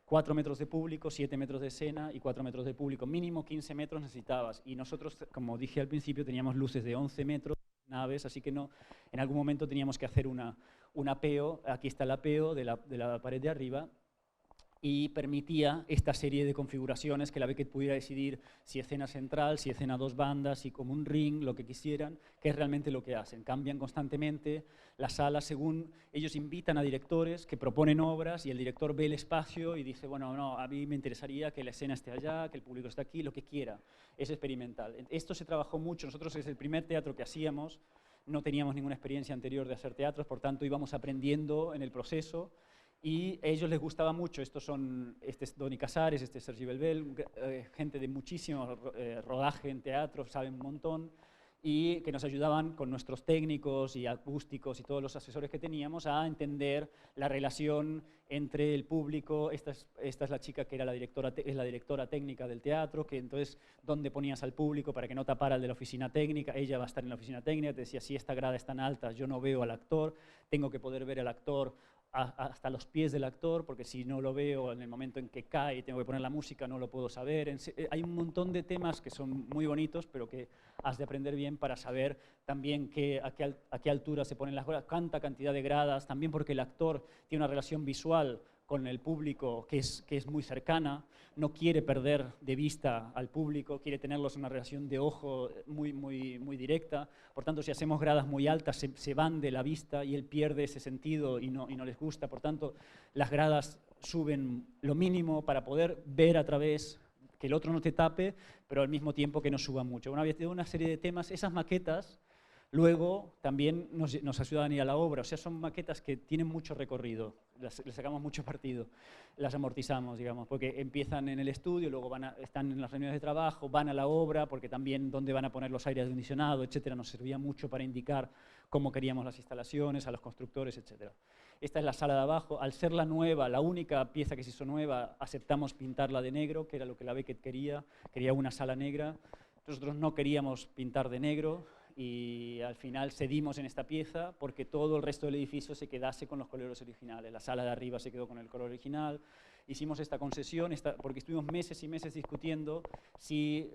4 metros de público, 7 metros de escena y 4 metros de público. Mínimo 15 metros necesitabas. Y nosotros, como dije al principio, teníamos luces de 11 metros, naves, así que en algún momento teníamos que hacer un apeo. Aquí está el apeo de la pared de arriba. y permitía esta serie de configuraciones que la Beckett pudiera decidir si escena central, si escena dos bandas, si como un ring, lo que quisieran, que es realmente lo que hacen. Cambian constantemente las salas según ellos invitan a directores que proponen obras y el director ve el espacio y dice, bueno, no, a mí me interesaría que la escena esté allá, que el público esté aquí, lo que quiera. Es experimental. Esto se trabajó mucho. Nosotros es el primer teatro que hacíamos. No teníamos ninguna experiencia anterior de hacer teatros, por tanto íbamos aprendiendo en el proceso. Y a ellos les gustaba mucho, este es Doni Casares, este es Sergi Belbel, gente de muchísimo rodaje en teatro, saben un montón, y que nos ayudaban con nuestros técnicos y acústicos y todos los asesores que teníamos a entender la relación entre el público. Esta es la chica que era es la directora técnica del teatro, que entonces, ¿dónde ponías al público para que no tapara el de la oficina técnica? Ella va a estar en la oficina técnica, te decía, si esta grada es tan alta, yo no veo al actor, tengo que poder ver al actor hasta los pies del actor, porque si no lo veo en el momento en que cae y tengo que poner la música, no lo puedo saber. Hay un montón de temas que son muy bonitos, pero que has de aprender bien para saber también a qué altura se ponen las gradas, cuánta cantidad de gradas, también porque el actor tiene una relación visual con el público que es muy cercana, no quiere perder de vista al público, quiere tenerlos en una relación de ojo muy directa. Por tanto, si hacemos gradas muy altas, se van de la vista y él pierde ese sentido y no les gusta. Por tanto, las gradas suben lo mínimo para poder ver a través, que el otro no te tape, pero al mismo tiempo que no suba mucho. Una vez de una serie de temas, esas maquetas luego también nos ayudan a ir a la obra. O sea, son maquetas que tienen mucho recorrido, les sacamos mucho partido, las amortizamos, digamos, porque empiezan en el estudio, luego están en las reuniones de trabajo, van a la obra, porque también dónde van a poner los aires acondicionados, etcétera, nos servía mucho para indicar cómo queríamos las instalaciones, a los constructores, etcétera. Esta es la sala de abajo. Al ser la nueva, la única pieza que se hizo nueva, aceptamos pintarla de negro, que era lo que la Beckett quería una sala negra. Nosotros no queríamos pintar de negro, y al final cedimos en esta pieza porque todo el resto del edificio se quedase con los colores originales. La sala de arriba se quedó con el color original. Hicimos esta concesión porque estuvimos meses y meses discutiendo si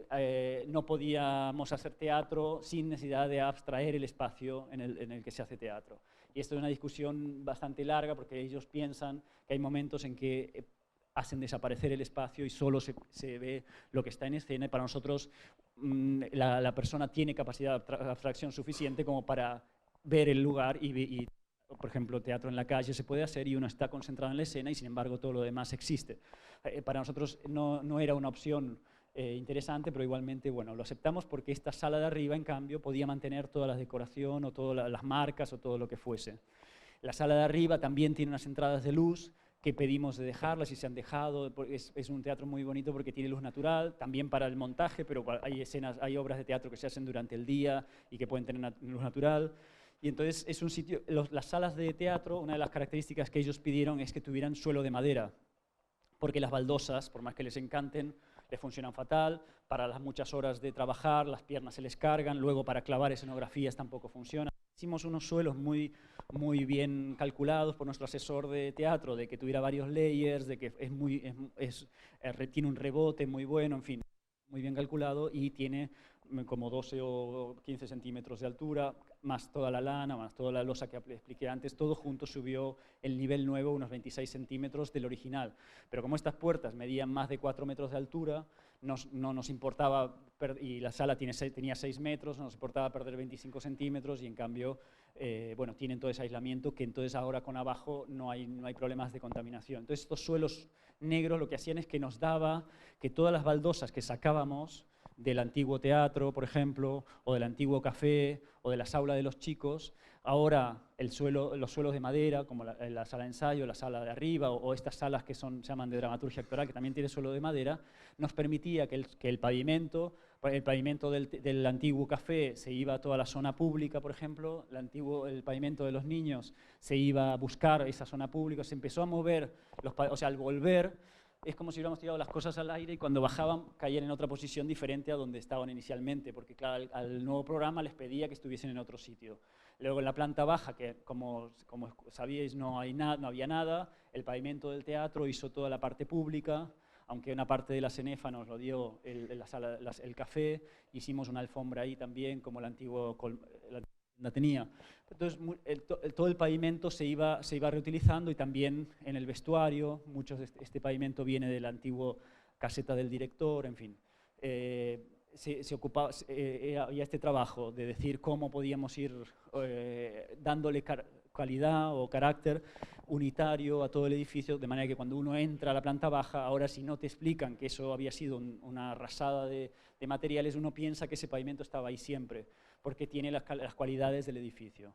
no podíamos hacer teatro sin necesidad de abstraer el espacio en el que se hace teatro. Y esto es una discusión bastante larga porque ellos piensan que hay momentos en que hacen desaparecer el espacio y solo se ve lo que está en escena, y para nosotros la persona tiene capacidad de abstracción suficiente como para ver el lugar y, por ejemplo, teatro en la calle se puede hacer y uno está concentrado en la escena y sin embargo todo lo demás existe. Para nosotros no era una opción interesante, pero igualmente, bueno, lo aceptamos porque esta sala de arriba, en cambio, podía mantener toda la decoración o todas las marcas o todo lo que fuese. La sala de arriba también tiene unas entradas de luz que pedimos de dejarlas y se han dejado. Es un teatro muy bonito porque tiene luz natural, también para el montaje, pero hay obras de teatro que se hacen durante el día y que pueden tener luz natural. Y entonces es un sitio, las salas de teatro, una de las características que ellos pidieron es que tuvieran suelo de madera, porque las baldosas, por más que les encanten, les funcionan fatal. Para las muchas horas de trabajar, las piernas se les cargan, luego para clavar escenografías tampoco funciona. Hicimos unos suelos muy bien calculados por nuestro asesor de teatro, de que tuviera varios layers, de que tiene un rebote muy bueno, en fin, muy bien calculado, y tiene como 12 o 15 centímetros de altura, más toda la lana, más toda la losa que expliqué antes, todo junto subió el nivel nuevo unos 26 centímetros del original. Pero como estas puertas medían más de 4 metros de altura, no nos importaba, y la sala tenía 6 metros, no nos importaba perder 25 centímetros, y en cambio, bueno, tienen todo ese aislamiento que entonces ahora con abajo no hay problemas de contaminación. Entonces estos suelos negros lo que hacían es que nos daba que todas las baldosas que sacábamos del antiguo teatro, por ejemplo, o del antiguo café, o de la aula de los chicos, ahora los suelos de madera, como la sala de ensayo, la sala de arriba, o estas salas que se llaman de dramaturgia actoral, que también tiene suelo de madera, nos permitía que el pavimento del antiguo café se iba a toda la zona pública, por ejemplo, el pavimento de los niños se iba a buscar esa zona pública, se empezó a mover, o sea, al volver, es como si hubiéramos tirado las cosas al aire y cuando bajaban caían en otra posición diferente a donde estaban inicialmente, porque claro, al nuevo programa les pedía que estuviesen en otro sitio. Luego en la planta baja, que como sabíais no había nada, el pavimento del teatro hizo toda la parte pública, aunque una parte de la Cenefa nos lo dio el café, hicimos una alfombra ahí también, como el antiguo la tenía. Entonces, todo el pavimento se iba reutilizando y también en el vestuario, este pavimento viene de la antigua caseta del director, en fin. Se ocupaba, había este trabajo de decir cómo podíamos ir dándole calidad o carácter unitario a todo el edificio, de manera que cuando uno entra a la planta baja, ahora si no te explican que eso había sido una arrasada de materiales, uno piensa que ese pavimento estaba ahí siempre, porque tiene las cualidades del edificio.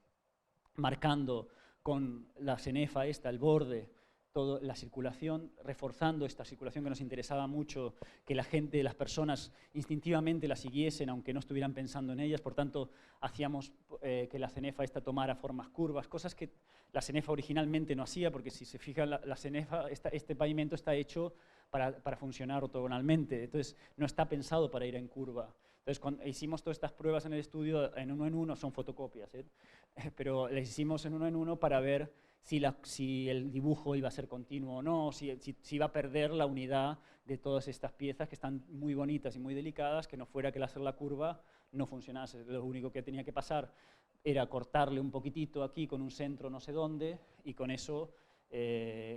Marcando con la cenefa el borde, toda la circulación, reforzando esta circulación que nos interesaba mucho, que la gente, las personas instintivamente la siguiesen, aunque no estuvieran pensando en ellas. Por tanto, hacíamos que la cenefa tomara formas curvas, cosas que la cenefa originalmente no hacía, porque si se fijan, la cenefa, este pavimento está hecho para funcionar ortogonalmente, entonces no está pensado para ir en curva. Entonces, cuando hicimos todas estas pruebas en el estudio, en uno, son fotocopias, pero las hicimos en uno para ver si el dibujo iba a ser continuo o no, si iba a perder la unidad de todas estas piezas que están muy bonitas y muy delicadas, que no fuera que el hacer la curva no funcionase. Lo único que tenía que pasar era cortarle un poquitito aquí con un centro no sé dónde, y con eso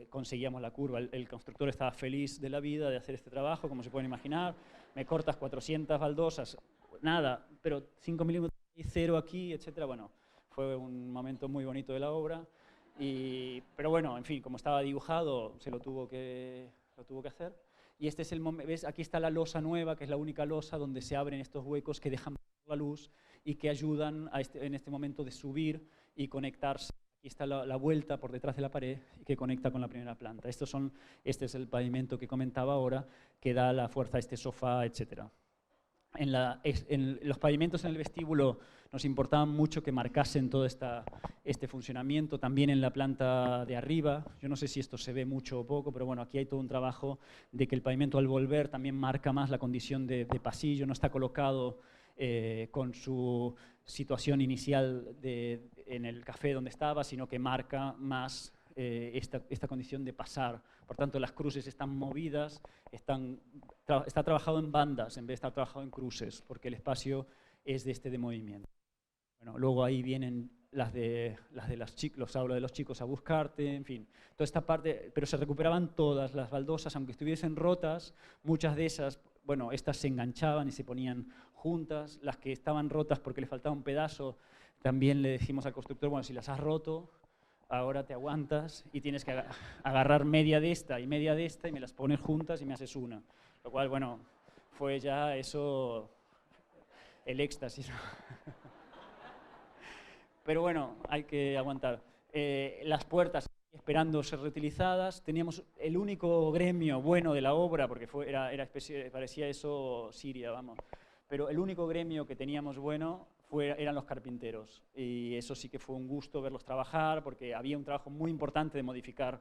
conseguíamos la curva. El constructor estaba feliz de la vida de hacer este trabajo, como se pueden imaginar. Me cortas 400 baldosas, nada, pero 5 milímetros y 0 aquí, etcétera. Bueno, fue un momento muy bonito de la obra. Pero bueno, en fin, como estaba dibujado, se lo tuvo que hacer. Y este es el momento, ¿ves? Aquí está la losa nueva, que es la única losa donde se abren estos huecos que dejan la luz y que ayudan en este momento de subir y conectarse. Aquí está la vuelta por detrás de la pared que conecta con la primera planta. Este es el pavimento que comentaba ahora, que da la fuerza a este sofá, etcétera. En los pavimentos en el vestíbulo nos importaba mucho que marcasen todo este funcionamiento, también en la planta de arriba. Yo no sé si esto se ve mucho o poco, pero bueno, aquí hay todo un trabajo de que el pavimento al volver también marca más la condición de pasillo, no está colocado con su situación inicial en el café donde estaba, sino que marca más esta condición de pasar. Por tanto, las cruces están movidas, está trabajado en bandas en vez de estar trabajado en cruces, porque el espacio es de movimiento. Bueno, luego ahí vienen los aulas de los chicos a buscarte, en fin, toda esta parte, pero se recuperaban todas las baldosas, aunque estuviesen rotas, muchas de esas, bueno, estas se enganchaban y se ponían juntas, las que estaban rotas porque le faltaba un pedazo, también le decimos al constructor, bueno, si las has roto, ahora te aguantas y tienes que agarrar media de esta y media de esta y me las pones juntas y me haces una. Lo cual, bueno, fue ya eso, el éxtasis. Pero bueno, hay que aguantar. Las puertas esperando ser reutilizadas. Teníamos el único gremio bueno de la obra, porque parecía eso Siria, vamos. Pero el único gremio que teníamos bueno eran los carpinteros. Y eso sí que fue un gusto verlos trabajar, porque había un trabajo muy importante de modificar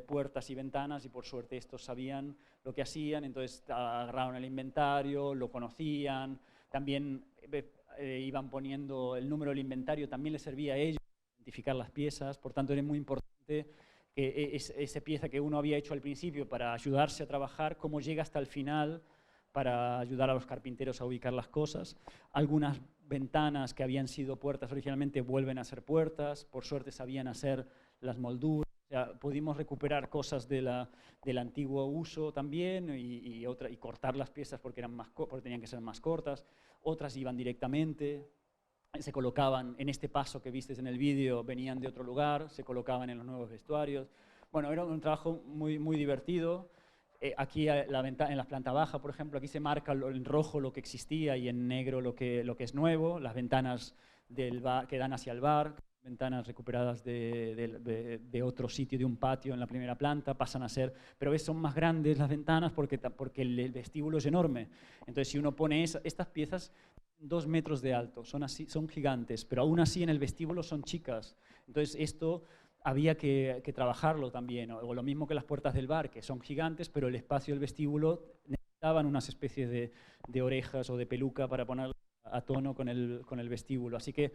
puertas y ventanas, y por suerte estos sabían lo que hacían, entonces agarraron el inventario, lo conocían, también iban poniendo el número del inventario, también les servía a ellos identificar las piezas, por tanto era muy importante que esa pieza que uno había hecho al principio para ayudarse a trabajar, cómo llega hasta el final para ayudar a los carpinteros a ubicar las cosas. Algunas ventanas que habían sido puertas originalmente vuelven a ser puertas, por suerte sabían hacer las molduras, o sea, pudimos recuperar cosas del antiguo uso también y cortar las piezas porque tenían que ser más cortas, otras iban directamente, se colocaban en este paso que vistes en el vídeo, venían de otro lugar, se colocaban en los nuevos vestuarios. Bueno, era un trabajo muy, muy divertido. Aquí en la planta baja, por ejemplo, aquí se marca en rojo lo que existía y en negro lo que es nuevo, las ventanas que dan hacia el bar, ventanas recuperadas de otro sitio, de un patio en la primera planta, pasan a ser, pero ves, son más grandes las ventanas porque el vestíbulo es enorme. Entonces, si uno pone estas piezas, 2 metros de alto, son gigantes, pero aún así en el vestíbulo son chicas. Entonces, esto había que trabajarlo también, o lo mismo que las puertas del bar, que son gigantes, pero el espacio del vestíbulo necesitaban unas especies de orejas o de peluca para poner a tono con el vestíbulo. Así que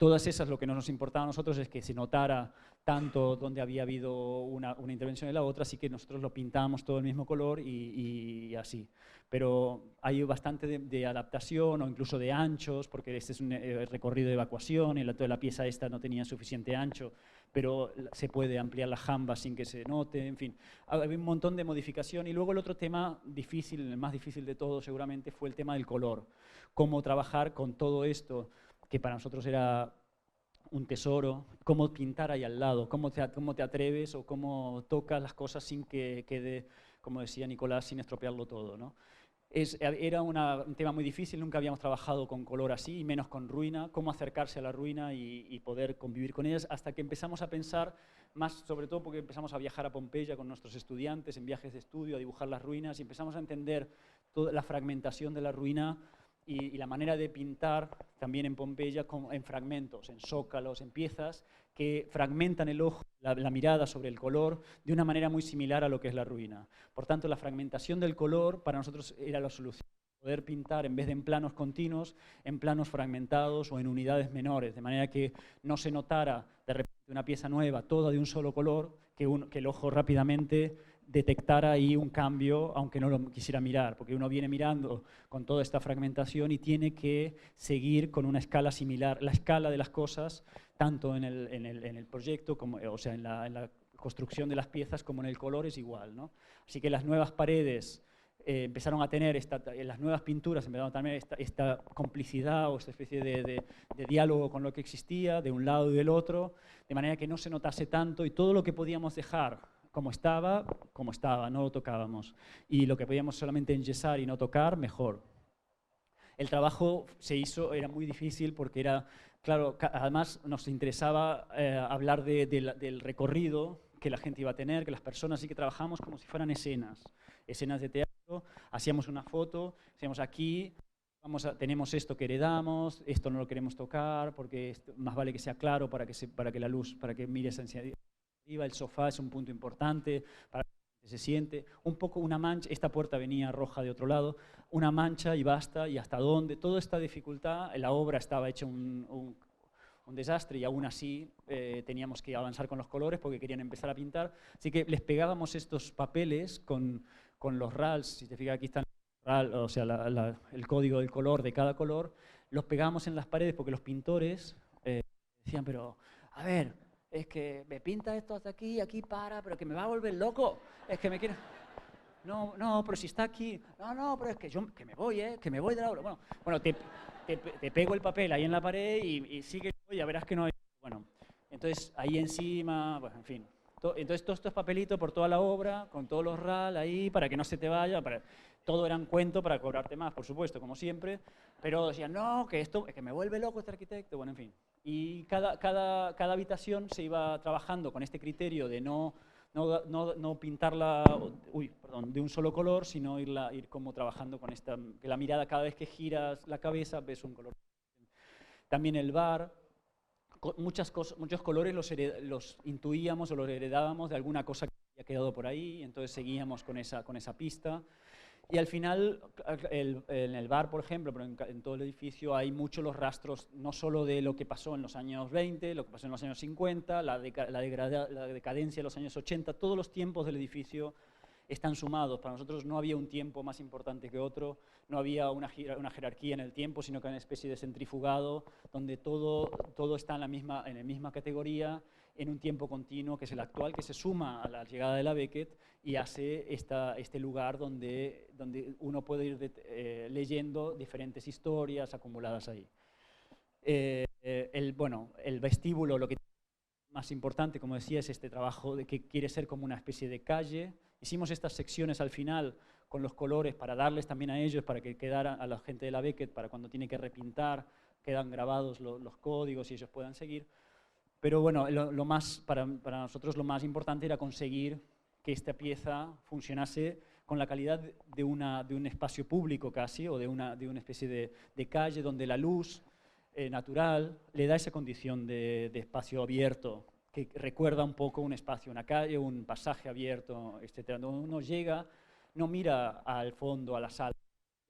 todas esas, lo que no nos importaba a nosotros es que se notara tanto donde había habido una intervención en la otra, así que nosotros lo pintábamos todo el mismo color y así. Pero hay bastante de adaptación o incluso de anchos, porque este es un recorrido de evacuación y toda la pieza esta no tenía suficiente ancho, pero se puede ampliar la jamba sin que se note, en fin. Había un montón de modificación. Y luego el otro tema difícil, el más difícil de todo seguramente, fue el tema del color. Cómo trabajar con todo esto, que para nosotros era un tesoro, cómo pintar ahí al lado, cómo te atreves o cómo tocas las cosas sin que quede, como decía Nicolás, sin estropearlo todo, ¿no? Era un tema muy difícil, nunca habíamos trabajado con color así, y menos con ruina, cómo acercarse a la ruina y poder convivir con ellas, hasta que empezamos a pensar, más sobre todo porque empezamos a viajar a Pompeya con nuestros estudiantes en viajes de estudio, a dibujar las ruinas, y empezamos a entender toda la fragmentación de la ruina y la manera de pintar también en Pompeya en fragmentos, en zócalos, en piezas que fragmentan el ojo, la mirada sobre el color de una manera muy similar a lo que es la ruina. Por tanto, la fragmentación del color para nosotros era la solución. Poder pintar en vez de en planos continuos, en planos fragmentados o en unidades menores, de manera que no se notara de repente una pieza nueva, toda de un solo color, que el ojo rápidamente detectara ahí un cambio, aunque no lo quisiera mirar, porque uno viene mirando con toda esta fragmentación y tiene que seguir con una escala similar, la escala de las cosas, tanto en el proyecto, como, o sea, en la construcción de las piezas, como en el color es igual, ¿no? Así que las nuevas paredes empezaron a tener, las nuevas pinturas empezaron a tener esta complicidad o esta especie de diálogo con lo que existía, de un lado y del otro, de manera que no se notase tanto, y todo lo que podíamos dejar como estaba, no lo tocábamos. Y lo que podíamos solamente enyesar y no tocar, mejor. El trabajo se hizo, era muy difícil porque era, claro, además nos interesaba hablar del recorrido que la gente iba a tener, que las personas sí que trabajamos como si fueran escenas de teatro, hacíamos una foto, decíamos aquí, tenemos esto que heredamos, esto no lo queremos tocar, porque más vale que sea claro para que la luz, para que mires hacia arriba, el sofá es un punto importante, para que se siente, un poco una mancha, esta puerta venía roja de otro lado, una mancha y basta, y hasta dónde, toda esta dificultad, la obra estaba hecha un desastre y aún así teníamos que avanzar con los colores porque querían empezar a pintar, así que les pegábamos estos papeles con los RALs, si te fijas aquí están RAL, o sea, el código del color de cada color, los pegábamos en las paredes porque los pintores decían, pero a ver, es que me pinta esto hasta aquí, aquí para, pero que me va a volver loco, es que me quiere... No, no, pero si está aquí, no, pero es que yo que me voy de la obra. Bueno, te pego el papel ahí en la pared y sigue y ya verás que no hay... Bueno, entonces ahí encima, bueno, en fin. Entonces todos estos papelitos por toda la obra, con todos los RAL ahí, para que no se te vaya, todo era un cuento para cobrarte más, por supuesto, como siempre, pero decían, no, que esto, que me vuelve loco este arquitecto, bueno, en fin. Y cada habitación se iba trabajando con este criterio de no pintarla de un solo color, sino ir como trabajando con esta, que la mirada cada vez que giras la cabeza ves un color. También el bar, muchos colores los intuíamos o los heredábamos de alguna cosa que había quedado por ahí, entonces seguíamos con esa pista. Y al final, en el bar, por ejemplo, pero en todo el edificio hay muchos los rastros, no solo de lo que pasó en los años 20, lo que pasó en los años 50, la decadencia de los años 80, todos los tiempos del edificio están sumados. Para nosotros no había un tiempo más importante que otro, no había una jerarquía en el tiempo, sino que una especie de centrifugado, donde todo está en la misma categoría, en un tiempo continuo, que es el actual, que se suma a la llegada de la Beckett y hace este lugar donde uno puede ir leyendo diferentes historias acumuladas ahí. El vestíbulo, lo que más importante, como decía, es este trabajo de que quiere ser como una especie de calle. Hicimos estas secciones al final con los colores para darles también a ellos, para que quedara a la gente de la Beckett, para cuando tiene que repintar, quedan grabados los códigos y ellos puedan seguir. Pero bueno, para nosotros lo más importante era conseguir que esta pieza funcionase con la calidad de un espacio público casi, o de una especie de calle donde la luz natural le da esa condición de espacio abierto, que recuerda un poco un espacio, una calle, un pasaje abierto, etc. Cuando uno llega, no mira al fondo, a la sala,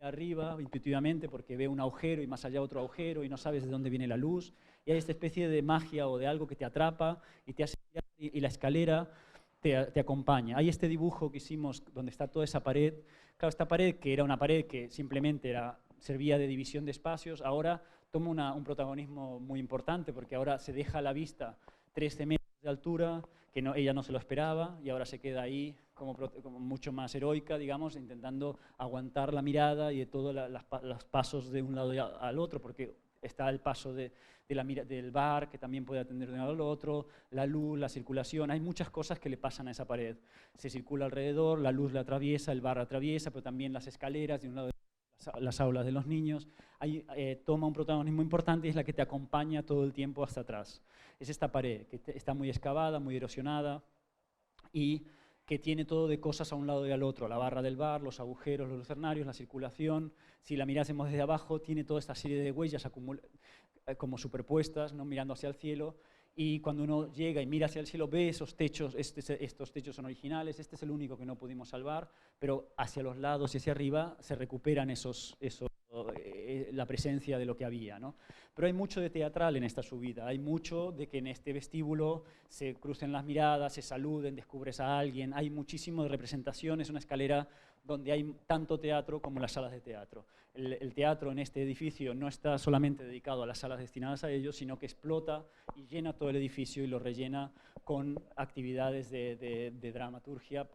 arriba intuitivamente porque ve un agujero y más allá otro agujero y no sabes de dónde viene la luz. Y hay esta especie de magia o de algo que te atrapa y te hace girar, y la escalera te acompaña. Hay este dibujo que hicimos donde está toda esa pared. Claro, esta pared, que era una pared que simplemente servía de división de espacios, ahora toma un protagonismo muy importante porque ahora se deja a la vista 13 metros de altura, que ella no se lo esperaba y ahora se queda ahí como mucho más heroica, digamos, intentando aguantar la mirada y de todos los pasos de un lado al otro, porque está el paso del bar, que también puede atender de un lado al otro, la luz, la circulación, hay muchas cosas que le pasan a esa pared. Se circula alrededor, la luz la atraviesa, el bar la atraviesa, pero también las escaleras, de un lado las aulas de los niños, toma un protagonismo importante y es la que te acompaña todo el tiempo hasta atrás. Es esta pared que está muy excavada, muy erosionada y que tiene todo de cosas a un lado y al otro, la barra del bar, los agujeros, los lucernarios, la circulación. Si la mirásemos desde abajo, tiene toda esta serie de huellas como superpuestas, ¿no? Mirando hacia el cielo. Y cuando uno llega y mira hacia el cielo, ve esos techos, estos techos son originales, este es el único que no pudimos salvar, pero hacia los lados y hacia arriba se recuperan la presencia de lo que había, ¿no? Pero hay mucho de teatral en esta subida, hay mucho de que en este vestíbulo se crucen las miradas, se saluden, descubres a alguien, hay muchísimo de representaciones, una escalera donde hay tanto teatro como las salas de teatro. El teatro en este edificio no está solamente dedicado a las salas destinadas a ellos, sino que explota y llena todo el edificio y lo rellena con actividades de dramaturgia,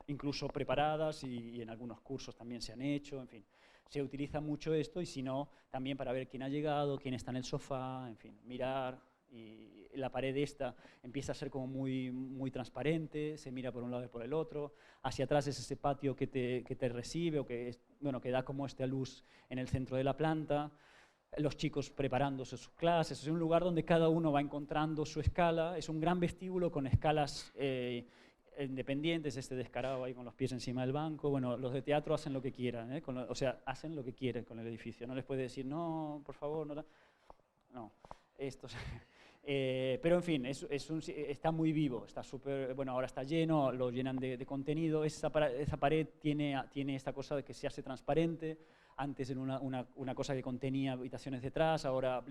incluso preparadas y en algunos cursos también se han hecho, en fin. Se utiliza mucho esto y si no, también para ver quién ha llegado, quién está en el sofá, en fin, mirar. Y la pared esta empieza a ser como muy, muy transparente, se mira por un lado y por el otro. Hacia atrás es ese patio que te recibe o que da como esta luz en el centro de la planta. Los chicos preparándose sus clases. Es un lugar donde cada uno va encontrando su escala. Es un gran vestíbulo con escalas independientes, este descarado ahí con los pies encima del banco. Bueno, los de teatro hacen lo que quieran, o sea, hacen lo que quieren con el edificio. No les puede decir, no, por favor, no. No, estos... pero en fin, está muy vivo, está súper, bueno, ahora está lleno, lo llenan de contenido. Esa pared tiene esta cosa de que se hace transparente. Antes era una cosa que contenía habitaciones detrás, ahora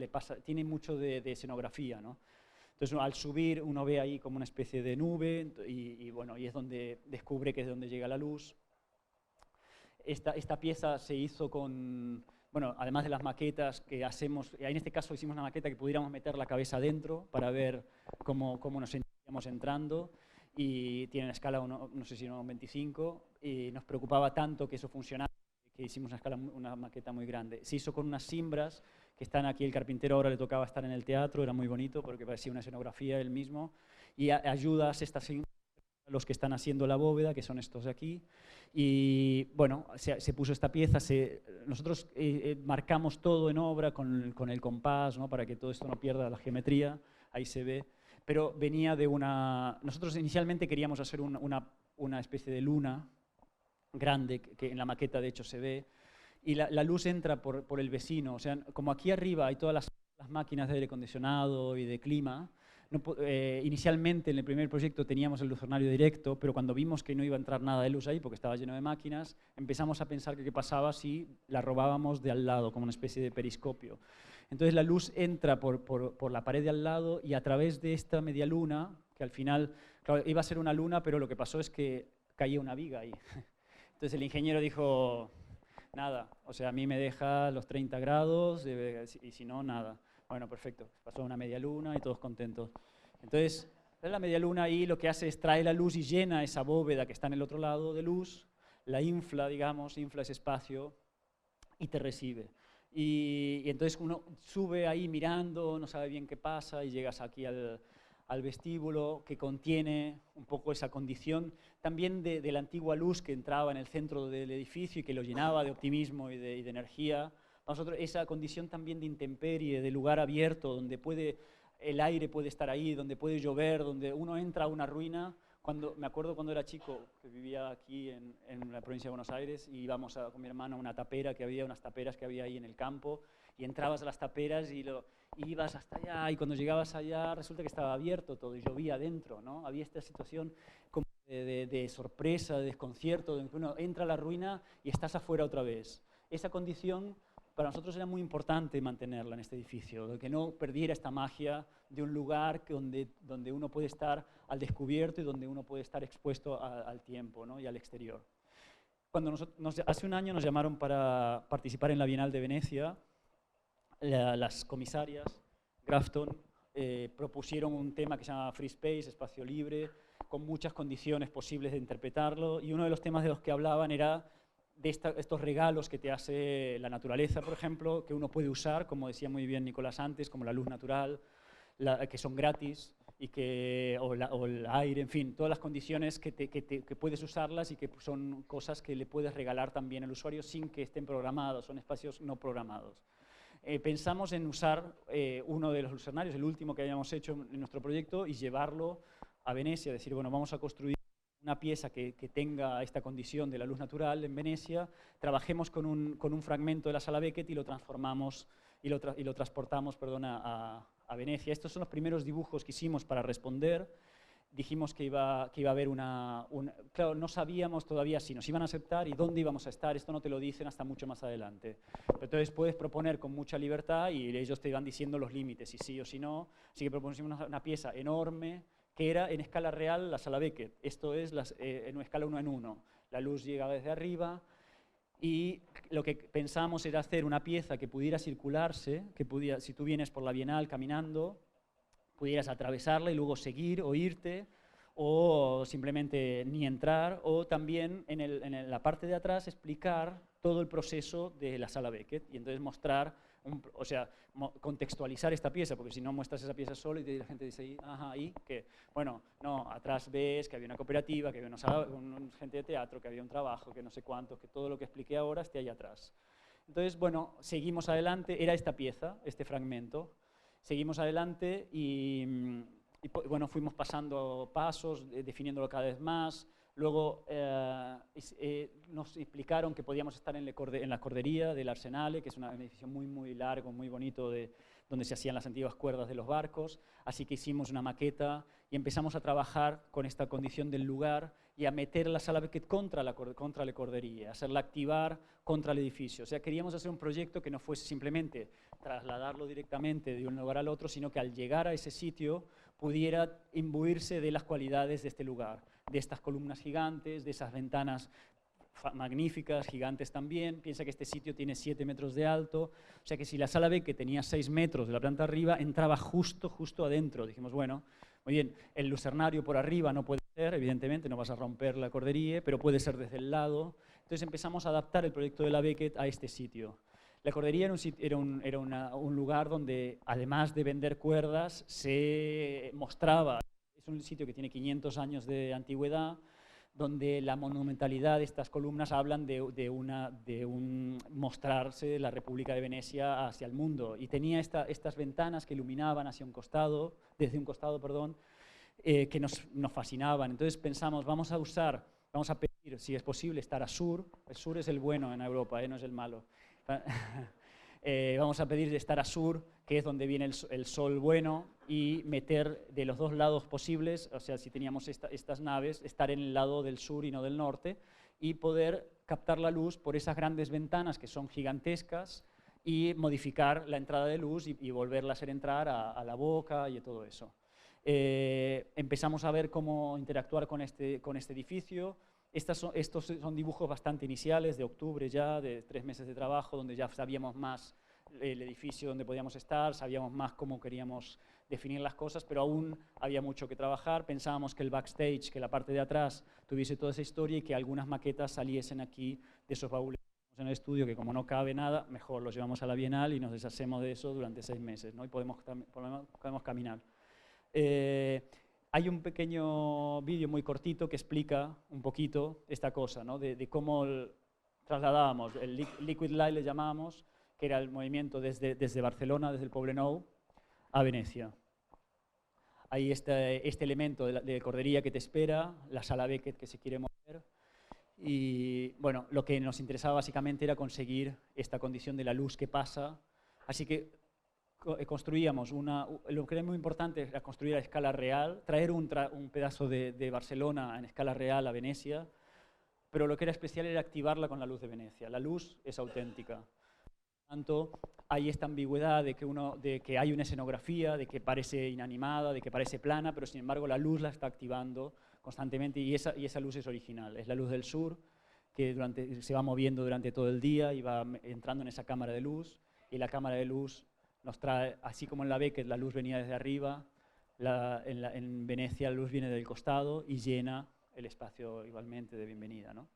tiene mucho de escenografía, ¿no? Entonces, al subir, uno ve ahí como una especie de nube y bueno, y es donde descubre que es donde llega la luz. Esta pieza se hizo con, bueno, además de las maquetas que hacemos, en este caso hicimos una maqueta que pudiéramos meter la cabeza dentro para ver cómo nos sentíamos entrando, y tiene una escala, no sé si 1,25, y nos preocupaba tanto que eso funcionara que hicimos una maqueta muy grande. Se hizo con unas cimbras que están aquí, el carpintero ahora le tocaba estar en el teatro, era muy bonito porque parecía una escenografía él mismo, y ayudas estas cimbras a los que están haciendo la bóveda, que son estos de aquí, y bueno, se puso esta pieza, nosotros marcamos todo en obra con el compás, ¿no? Para que todo esto no pierda la geometría, ahí se ve, pero venía de nosotros inicialmente queríamos hacer una especie de luna grande, que en la maqueta de hecho se ve, y la luz entra por el vecino. O sea, como aquí arriba hay todas las máquinas de aire acondicionado y de clima, inicialmente en el primer proyecto teníamos el lucernario directo, pero cuando vimos que no iba a entrar nada de luz ahí porque estaba lleno de máquinas, empezamos a pensar que qué pasaba si la robábamos de al lado, como una especie de periscopio. Entonces la luz entra por la pared de al lado y a través de esta media luna, que al final, claro, iba a ser una luna, pero lo que pasó es que caía una viga ahí. Entonces el ingeniero dijo, nada, o sea, a mí me deja los 30 grados y si no, nada. Bueno, perfecto, pasó una media luna y todos contentos. Entonces, la media luna ahí lo que hace es trae la luz y llena esa bóveda que está en el otro lado de luz, la infla, digamos, infla ese espacio y te recibe. Y entonces uno sube ahí mirando, no sabe bien qué pasa y llegas aquí al vestíbulo que contiene un poco esa condición también de la antigua luz que entraba en el centro del edificio y que lo llenaba de optimismo y de energía. Nosotros, esa condición también de intemperie, de lugar abierto, donde el aire puede estar ahí, donde puede llover, donde uno entra a una ruina. Me acuerdo cuando era chico, que vivía aquí en la provincia de Buenos Aires, y íbamos con mi hermana a una tapera unas taperas que había ahí en el campo, y entrabas a las taperas y ibas hasta allá, y cuando llegabas allá resulta que estaba abierto todo y llovía adentro, ¿no? Había esta situación como de sorpresa, de desconcierto, de que uno entra a la ruina y estás afuera otra vez. esa condición para nosotros era muy importante mantenerla en este edificio, de que no perdiera esta magia de un lugar donde uno puede estar al descubierto y donde uno puede estar expuesto al tiempo, ¿no? Y al exterior. Cuando hace un año nos llamaron para participar en la Bienal de Venecia, las comisarias, Grafton, propusieron un tema que se llama Free Space, espacio libre, con muchas condiciones posibles de interpretarlo, y uno de los temas de los que hablaban era de estos regalos que te hace la naturaleza, por ejemplo, que uno puede usar, como decía muy bien Nicolás antes, como la luz natural, que son gratis, o el aire, en fin, todas las condiciones que puedes usarlas y que son cosas que le puedes regalar también al usuario sin que estén programados, son espacios no programados. Pensamos en usar uno de los lucernarios, el último que habíamos hecho en nuestro proyecto, y llevarlo a Venecia, decir, bueno, vamos a construir una pieza que tenga esta condición de la luz natural en Venecia, trabajemos con un fragmento de la Sala Beckett y lo transformamos y lo transportamos, perdón, a Venecia. Estos son los primeros dibujos que hicimos para responder. Dijimos que iba a haber claro, no sabíamos todavía si nos iban a aceptar y dónde íbamos a estar, esto no te lo dicen hasta mucho más adelante. Pero entonces puedes proponer con mucha libertad y ellos te van diciendo los límites, si sí o si no. Así que propusimos una pieza enorme, que era en escala real la Sala Beckett. Esto es en una escala 1 en 1. La luz llegaba desde arriba y lo que pensamos era hacer una pieza que pudiera circularse, si tú vienes por la Bienal caminando, pudieras atravesarla y luego seguir o irte, o simplemente ni entrar, o también en la parte de atrás explicar todo el proceso de la Sala Beckett y entonces mostrar, o sea, contextualizar esta pieza, porque si no muestras esa pieza solo y la gente dice, ajá, ¿y qué? Bueno, no, atrás ves que había una cooperativa, que había gente de teatro, que había un trabajo, que no sé cuánto, que todo lo que expliqué ahora esté ahí atrás. Entonces, bueno, seguimos adelante, era esta pieza, este fragmento. Seguimos adelante y bueno, fuimos pasando pasos, definiéndolo cada vez más. Luego nos explicaron que podíamos estar en la cordería del Arsenale, que es un edificio muy, muy largo, muy bonito, donde se hacían las antiguas cuerdas de los barcos. Así que hicimos una maqueta y empezamos a trabajar con esta condición del lugar y a meter la Sala Beckett contra la cordería, hacerla activar contra el edificio. O sea, queríamos hacer un proyecto que no fuese simplemente trasladarlo directamente de un lugar al otro, sino que al llegar a ese sitio pudiera imbuirse de las cualidades de este lugar, de estas columnas gigantes, de esas ventanas magníficas, gigantes también. Piensa que este sitio tiene 7 metros de alto, o sea que si la Sala Beckett tenía 6 metros de la planta arriba, entraba justo adentro. Dijimos, bueno, muy bien, el lucernario por arriba no puede ser, evidentemente, no vas a romper la cordería, pero puede ser desde el lado. Entonces empezamos a adaptar el proyecto de la Beckett a este sitio. La cordería era un lugar donde, además de vender cuerdas, se mostraba. Es un sitio que tiene 500 años de antigüedad, donde la monumentalidad de estas columnas hablan de un mostrarse de la República de Venecia hacia el mundo. Y tenía estas ventanas que iluminaban desde un costado, que nos fascinaban. Entonces pensamos, vamos a pedir, si es posible, estar a sur. El sur es el bueno en Europa, no es el malo. Vamos a pedir de estar a sur, que es donde viene el sol bueno, y meter de los dos lados posibles, o sea, si teníamos estas naves, estar en el lado del sur y no del norte, y poder captar la luz por esas grandes ventanas que son gigantescas y modificar la entrada de luz y volverla a hacer entrar a la boca y todo eso. Empezamos a ver cómo interactuar con este edificio. Estos son dibujos bastante iniciales, de octubre ya, de 3 meses de trabajo, donde ya sabíamos más el edificio donde podíamos estar, sabíamos más cómo queríamos definir las cosas, pero aún había mucho que trabajar. Pensábamos que el backstage, que la parte de atrás tuviese toda esa historia y que algunas maquetas saliesen aquí de esos baúles en el estudio, que como no cabe nada, mejor los llevamos a la Bienal y nos deshacemos de eso durante 6 meses, ¿no? Y podemos caminar. Hay un pequeño vídeo muy cortito que explica un poquito esta cosa, ¿no? de cómo trasladábamos, el Liquid Light le llamábamos, que era el movimiento desde Barcelona, desde el Poblenou, a Venecia. Hay este elemento de cordería que te espera, la Sala Beckett que se quiere mover, y bueno, lo que nos interesaba básicamente era conseguir esta condición de la luz que pasa, así que construíamos lo que era muy importante era construir a escala real, traer un pedazo de Barcelona en escala real a Venecia, pero lo que era especial era activarla con la luz de Venecia. La luz es auténtica. Por tanto, hay esta ambigüedad de que hay una escenografía, de que parece inanimada, de que parece plana, pero sin embargo la luz la está activando constantemente y esa luz es original. Es la luz del sur, que se va moviendo durante todo el día y va entrando en esa cámara de luz, y la cámara de luz nos trae, así como en la Beckett la luz venía desde arriba, en Venecia la luz viene del costado y llena el espacio igualmente de bienvenida, ¿no?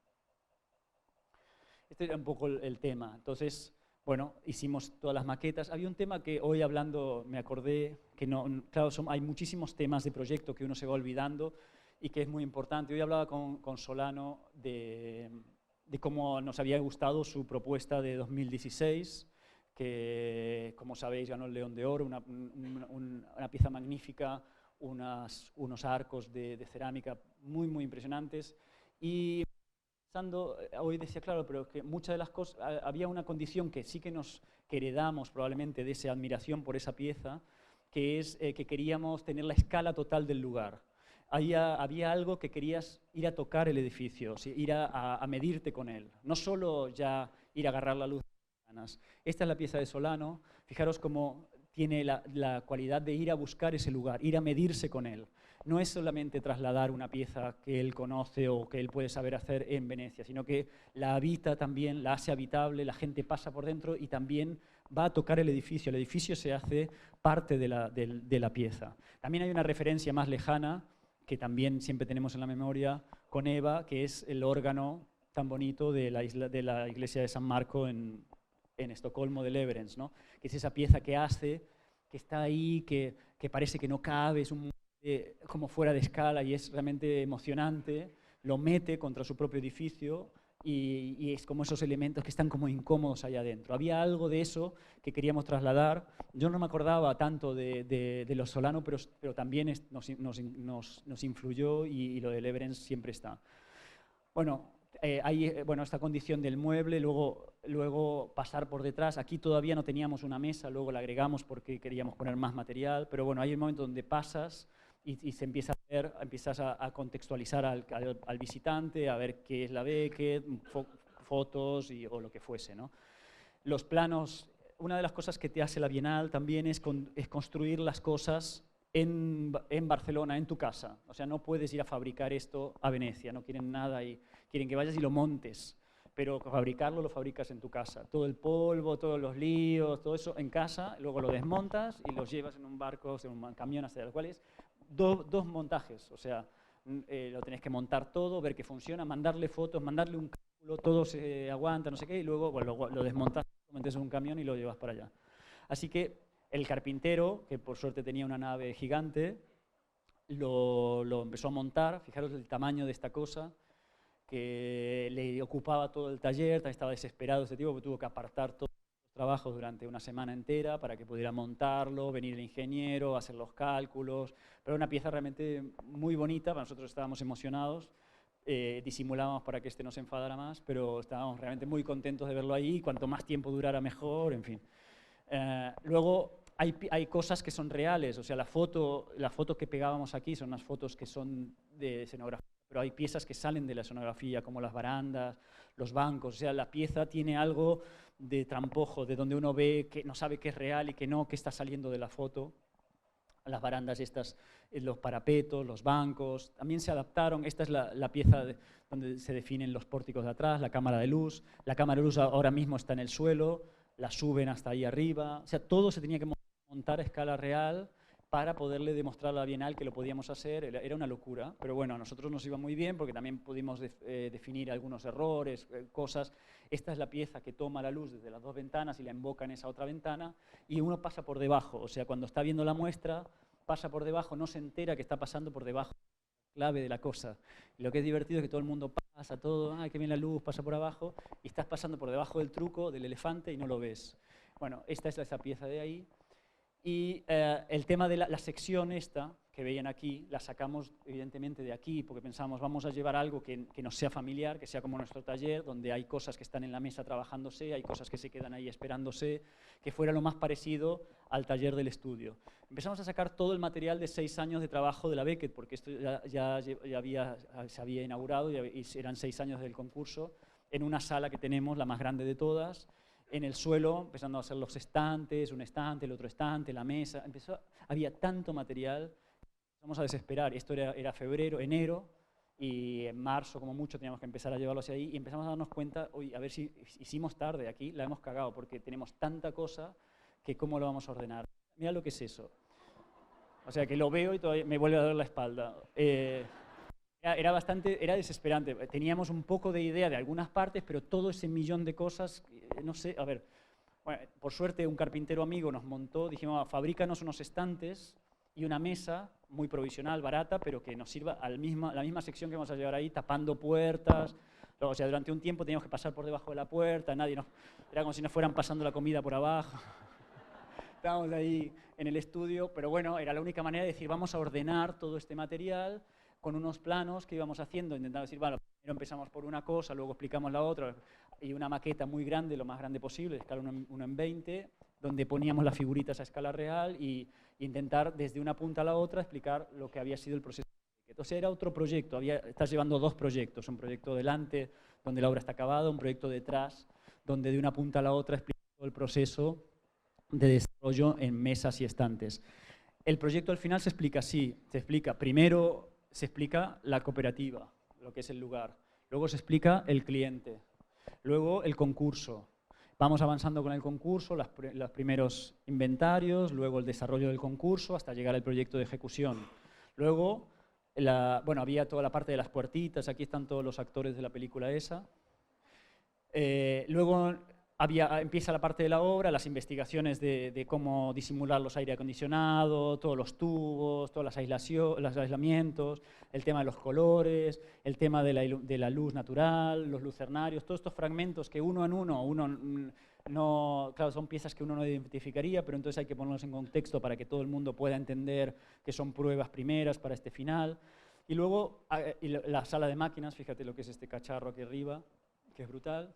Este era un poco el tema. Entonces, bueno, hicimos todas las maquetas. Había un tema que hoy hablando me acordé, que no, claro, hay muchísimos temas de proyecto que uno se va olvidando y que es muy importante. Hoy hablaba con Solano de cómo nos había gustado su propuesta de 2016, que como sabéis ganó el León de Oro, una pieza magnífica, unos arcos de cerámica muy, muy impresionantes. Y pensando, hoy decía, claro, pero que muchas de las cosas, había una condición que sí que heredamos probablemente de esa admiración por esa pieza, que es que queríamos tener la escala total del lugar. Había algo que querías ir a tocar el edificio, ir a medirte con él, no solo ya ir a agarrar la luz. Esta es la pieza de Solano, fijaros cómo tiene la cualidad de ir a buscar ese lugar, ir a medirse con él. No es solamente trasladar una pieza que él conoce o que él puede saber hacer en Venecia, sino que la habita también, la hace habitable, la gente pasa por dentro y también va a tocar el edificio se hace parte de la pieza. También hay una referencia más lejana, que también siempre tenemos en la memoria, con Eva, que es el órgano tan bonito de la iglesia de San Marco en Estocolmo de Leverens, ¿no? Que es esa pieza que hace, que está ahí, que parece que no cabe, es como fuera de escala y es realmente emocionante, lo mete contra su propio edificio y es como esos elementos que están como incómodos allá adentro. Había algo de eso que queríamos trasladar. Yo no me acordaba tanto de los Solano, pero también nos influyó y lo de Leverens siempre está. Bueno, hay esta condición del mueble, luego pasar por detrás. Aquí todavía no teníamos una mesa, luego la agregamos porque queríamos poner más material, pero bueno, hay un momento donde pasas y se empieza a ver, empiezas a contextualizar al visitante, a ver qué es la Beckett, fotos o lo que fuese, ¿no? Los planos, una de las cosas que te hace la Bienal también es construir las cosas en Barcelona, en tu casa. O sea, no puedes ir a fabricar esto a Venecia, no quieren nada y quieren que vayas y lo montes, pero fabricarlo lo fabricas en tu casa. Todo el polvo, todos los líos, todo eso en casa, luego lo desmontas y los llevas en un barco, en un camión, hasta los cuales dos montajes, o sea, lo tenés que montar todo, ver que funciona, mandarle fotos, mandarle un cálculo, todo se aguanta, no sé qué, y luego bueno, lo desmontas, lo metes en un camión y lo llevas para allá. Así que el carpintero, que por suerte tenía una nave gigante, lo empezó a montar. Fijaros el tamaño de esta cosa, que le ocupaba todo el taller, estaba desesperado ese tipo, porque tuvo que apartar todos los trabajos durante una semana entera para que pudiera montarlo, venir el ingeniero, hacer los cálculos, pero una pieza realmente muy bonita, nosotros estábamos emocionados, disimulábamos para que este no se enfadara más, pero estábamos realmente muy contentos de verlo ahí, cuanto más tiempo durara mejor, en fin. Luego hay cosas que son reales, o sea, la foto que pegábamos aquí son unas fotos que son de escenografía, pero hay piezas que salen de la escenografía, como las barandas, los bancos, o sea, la pieza tiene algo de trampojo, de donde uno ve que no sabe qué es real y que no, que está saliendo de la foto. Las barandas estas, los parapetos, los bancos, también se adaptaron. Esta es la pieza donde se definen los pórticos de atrás, la cámara de luz. La cámara de luz ahora mismo está en el suelo, la suben hasta ahí arriba. O sea, todo se tenía que montar a escala real para poderle demostrar a la Bienal que lo podíamos hacer. Era una locura, pero bueno, a nosotros nos iba muy bien porque también pudimos definir algunos errores, cosas. Esta es la pieza que toma la luz desde las dos ventanas y la emboca en esa otra ventana y uno pasa por debajo, o sea, cuando está viendo la muestra, pasa por debajo, no se entera que está pasando por debajo, clave de la cosa. Y lo que es divertido es que todo el mundo pasa, todo, ay, qué bien la luz, pasa por abajo, y estás pasando por debajo del truco, del elefante, y no lo ves. Bueno, esta es esa pieza de ahí. Y el tema de la sección esta, que veían aquí, la sacamos evidentemente de aquí porque pensamos vamos a llevar algo que nos sea familiar, que sea como nuestro taller, donde hay cosas que están en la mesa trabajándose, hay cosas que se quedan ahí esperándose, que fuera lo más parecido al taller del estudio. Empezamos a sacar todo el material de 6 años de trabajo de la Beckett, porque esto se había inaugurado y eran 6 años del concurso, en una sala que tenemos, la más grande de todas, en el suelo, empezando a hacer los estantes, un estante, el otro estante, la mesa. Había tanto material. Vamos a desesperar, esto era febrero, enero, y en marzo como mucho teníamos que empezar a llevarlo hacia ahí, y empezamos a darnos cuenta, oye, a ver si hicimos tarde aquí, la hemos cagado, porque tenemos tanta cosa que cómo lo vamos a ordenar. Mira lo que es eso. O sea, que lo veo y todavía me vuelve a dar la espalda. Era desesperante. Teníamos un poco de idea de algunas partes, pero todo ese millón de cosas, no sé, a ver. Bueno, por suerte un carpintero amigo nos montó, dijimos, fabrícanos unos estantes y una mesa muy provisional, barata, pero que nos sirva la misma sección que vamos a llevar ahí, tapando puertas. O sea, durante un tiempo teníamos que pasar por debajo de la puerta, era como si nos fueran pasando la comida por abajo. Estábamos ahí en el estudio, pero bueno, era la única manera de decir, vamos a ordenar todo este material con unos planos que íbamos haciendo, intentando decir, bueno, primero empezamos por una cosa, luego explicamos la otra, y una maqueta muy grande, lo más grande posible, escala 1 en 20, donde poníamos las figuritas a escala real y intentar desde una punta a la otra explicar lo que había sido el proceso. Entonces era otro proyecto, estás llevando 2 proyectos, un proyecto delante, donde la obra está acabada, un proyecto detrás, donde de una punta a la otra explica todo el proceso de desarrollo en mesas y estantes. El proyecto al final se explica así, primero se explica la cooperativa, lo que es el lugar, luego se explica el cliente, luego el concurso. Vamos avanzando con el concurso, los primeros inventarios, luego el desarrollo del concurso hasta llegar al proyecto de ejecución. Luego, había toda la parte de las puertitas, aquí están todos los actores de la película esa. Luego empieza la parte de la obra, las investigaciones de cómo disimular los aire acondicionados, todos los tubos, todos los aislamientos, el tema de los colores, el tema de la luz natural, los lucernarios, todos estos fragmentos que uno en uno no, claro, son piezas que uno no identificaría, pero entonces hay que ponerlos en contexto para que todo el mundo pueda entender que son pruebas primeras para este final. Y luego la sala de máquinas, fíjate lo que es este cacharro aquí arriba, que es brutal.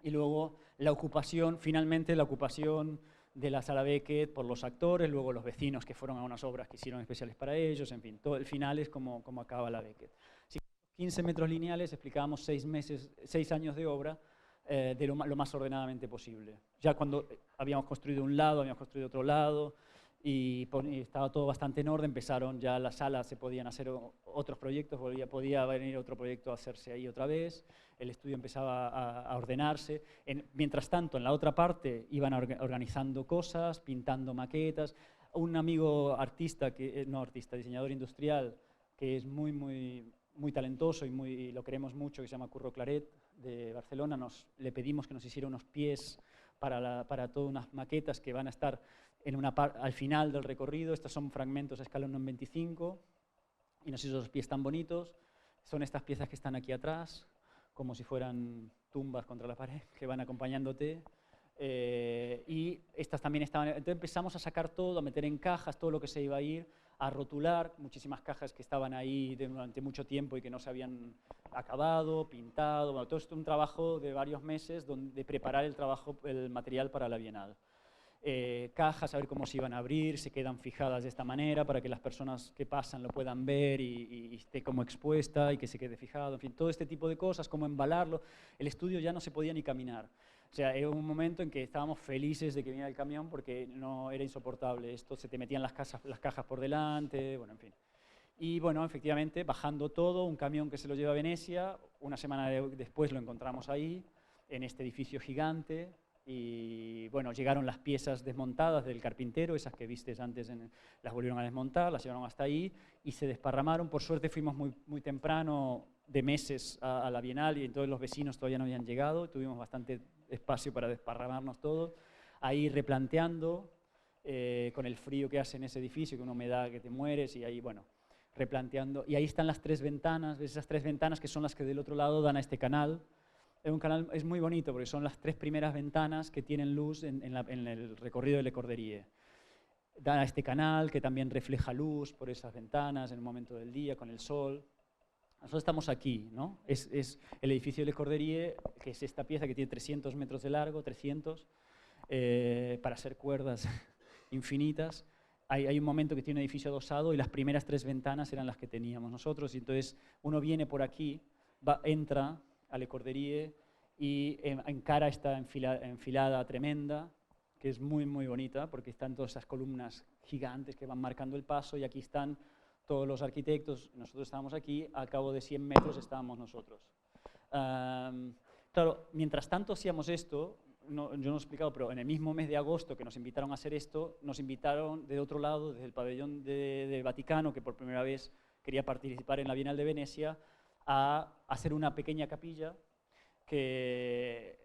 Y luego la ocupación, finalmente la ocupación de la sala Beckett por los actores, luego los vecinos que fueron a unas obras que hicieron especiales para ellos, en fin, todo el final es como acaba la Beckett. 15 metros lineales, explicábamos 6 años de obra de lo más ordenadamente posible. Ya cuando habíamos construido un lado, habíamos construido otro lado, y estaba todo bastante en orden, empezaron ya las salas, se podían hacer otros proyectos, podía venir otro proyecto a hacerse ahí otra vez, el estudio empezaba a ordenarse. Mientras tanto, en la otra parte iban organizando cosas, pintando maquetas. Un amigo diseñador industrial, que es muy talentoso y lo queremos mucho, que se llama Curro Claret, de Barcelona, le pedimos que nos hiciera unos pies para todas unas maquetas que van a estar al final del recorrido. Estos son fragmentos a escala 1 en 25 y nos hizo los pies tan bonitos. Son estas piezas que están aquí atrás, como si fueran tumbas contra la pared, que van acompañándote. Y estas también estaban. Entonces empezamos a sacar todo, a meter en cajas todo lo que se iba a ir, a rotular muchísimas cajas que estaban ahí durante mucho tiempo y que no se habían acabado, pintado. Bueno, todo esto es un trabajo de varios meses de preparar el material para la Bienal. Cajas, a ver cómo se iban a abrir, se quedan fijadas de esta manera para que las personas que pasan lo puedan ver y esté como expuesta y que se quede fijado, en fin, todo este tipo de cosas, cómo embalarlo. El estudio ya no se podía ni caminar. O sea, era un momento en que estábamos felices de que viniera el camión porque no era insoportable. Esto se te metían las cajas por delante, bueno, en fin. Y bueno, efectivamente, bajando todo, un camión que se lo lleva a Venecia, una semana después lo encontramos ahí, en este edificio gigante. Y bueno, llegaron las piezas desmontadas del carpintero, esas que vistes antes, las volvieron a desmontar, las llevaron hasta ahí y se desparramaron. Por suerte fuimos muy temprano, de meses, a la Bienal, y entonces los vecinos todavía no habían llegado, tuvimos bastante espacio para desparramarnos todos, ahí replanteando, con el frío que hace en ese edificio, con una humedad que te mueres, y ahí, bueno, replanteando. Y ahí están las 3 ventanas, ¿ves? Esas 3 ventanas que son las que del otro lado dan a este canal. Es un canal, es muy bonito porque son las 3 primeras ventanas que tienen luz en el recorrido de Le Corderie. da a este canal que también refleja luz por esas ventanas en un momento del día con el sol. Nosotros estamos aquí, ¿no? Es el edificio Le Corderie, que es esta pieza que tiene 300 metros de largo, 300, para hacer cuerdas infinitas. Hay un momento que tiene un edificio adosado y las primeras 3 ventanas eran las que teníamos nosotros. Y entonces uno viene por aquí, entra a Le Corderie y encara esta enfilada tremenda, que es muy, muy bonita, porque están todas esas columnas gigantes que van marcando el paso, y aquí están todos los arquitectos. Nosotros estábamos aquí, al cabo de 100 metros estábamos nosotros. Claro, mientras tanto hacíamos esto, yo no lo he explicado, pero en el mismo mes de agosto que nos invitaron a hacer esto, nos invitaron de otro lado, desde el pabellón del Vaticano, que por primera vez quería participar en la Bienal de Venecia, a hacer una pequeña capilla que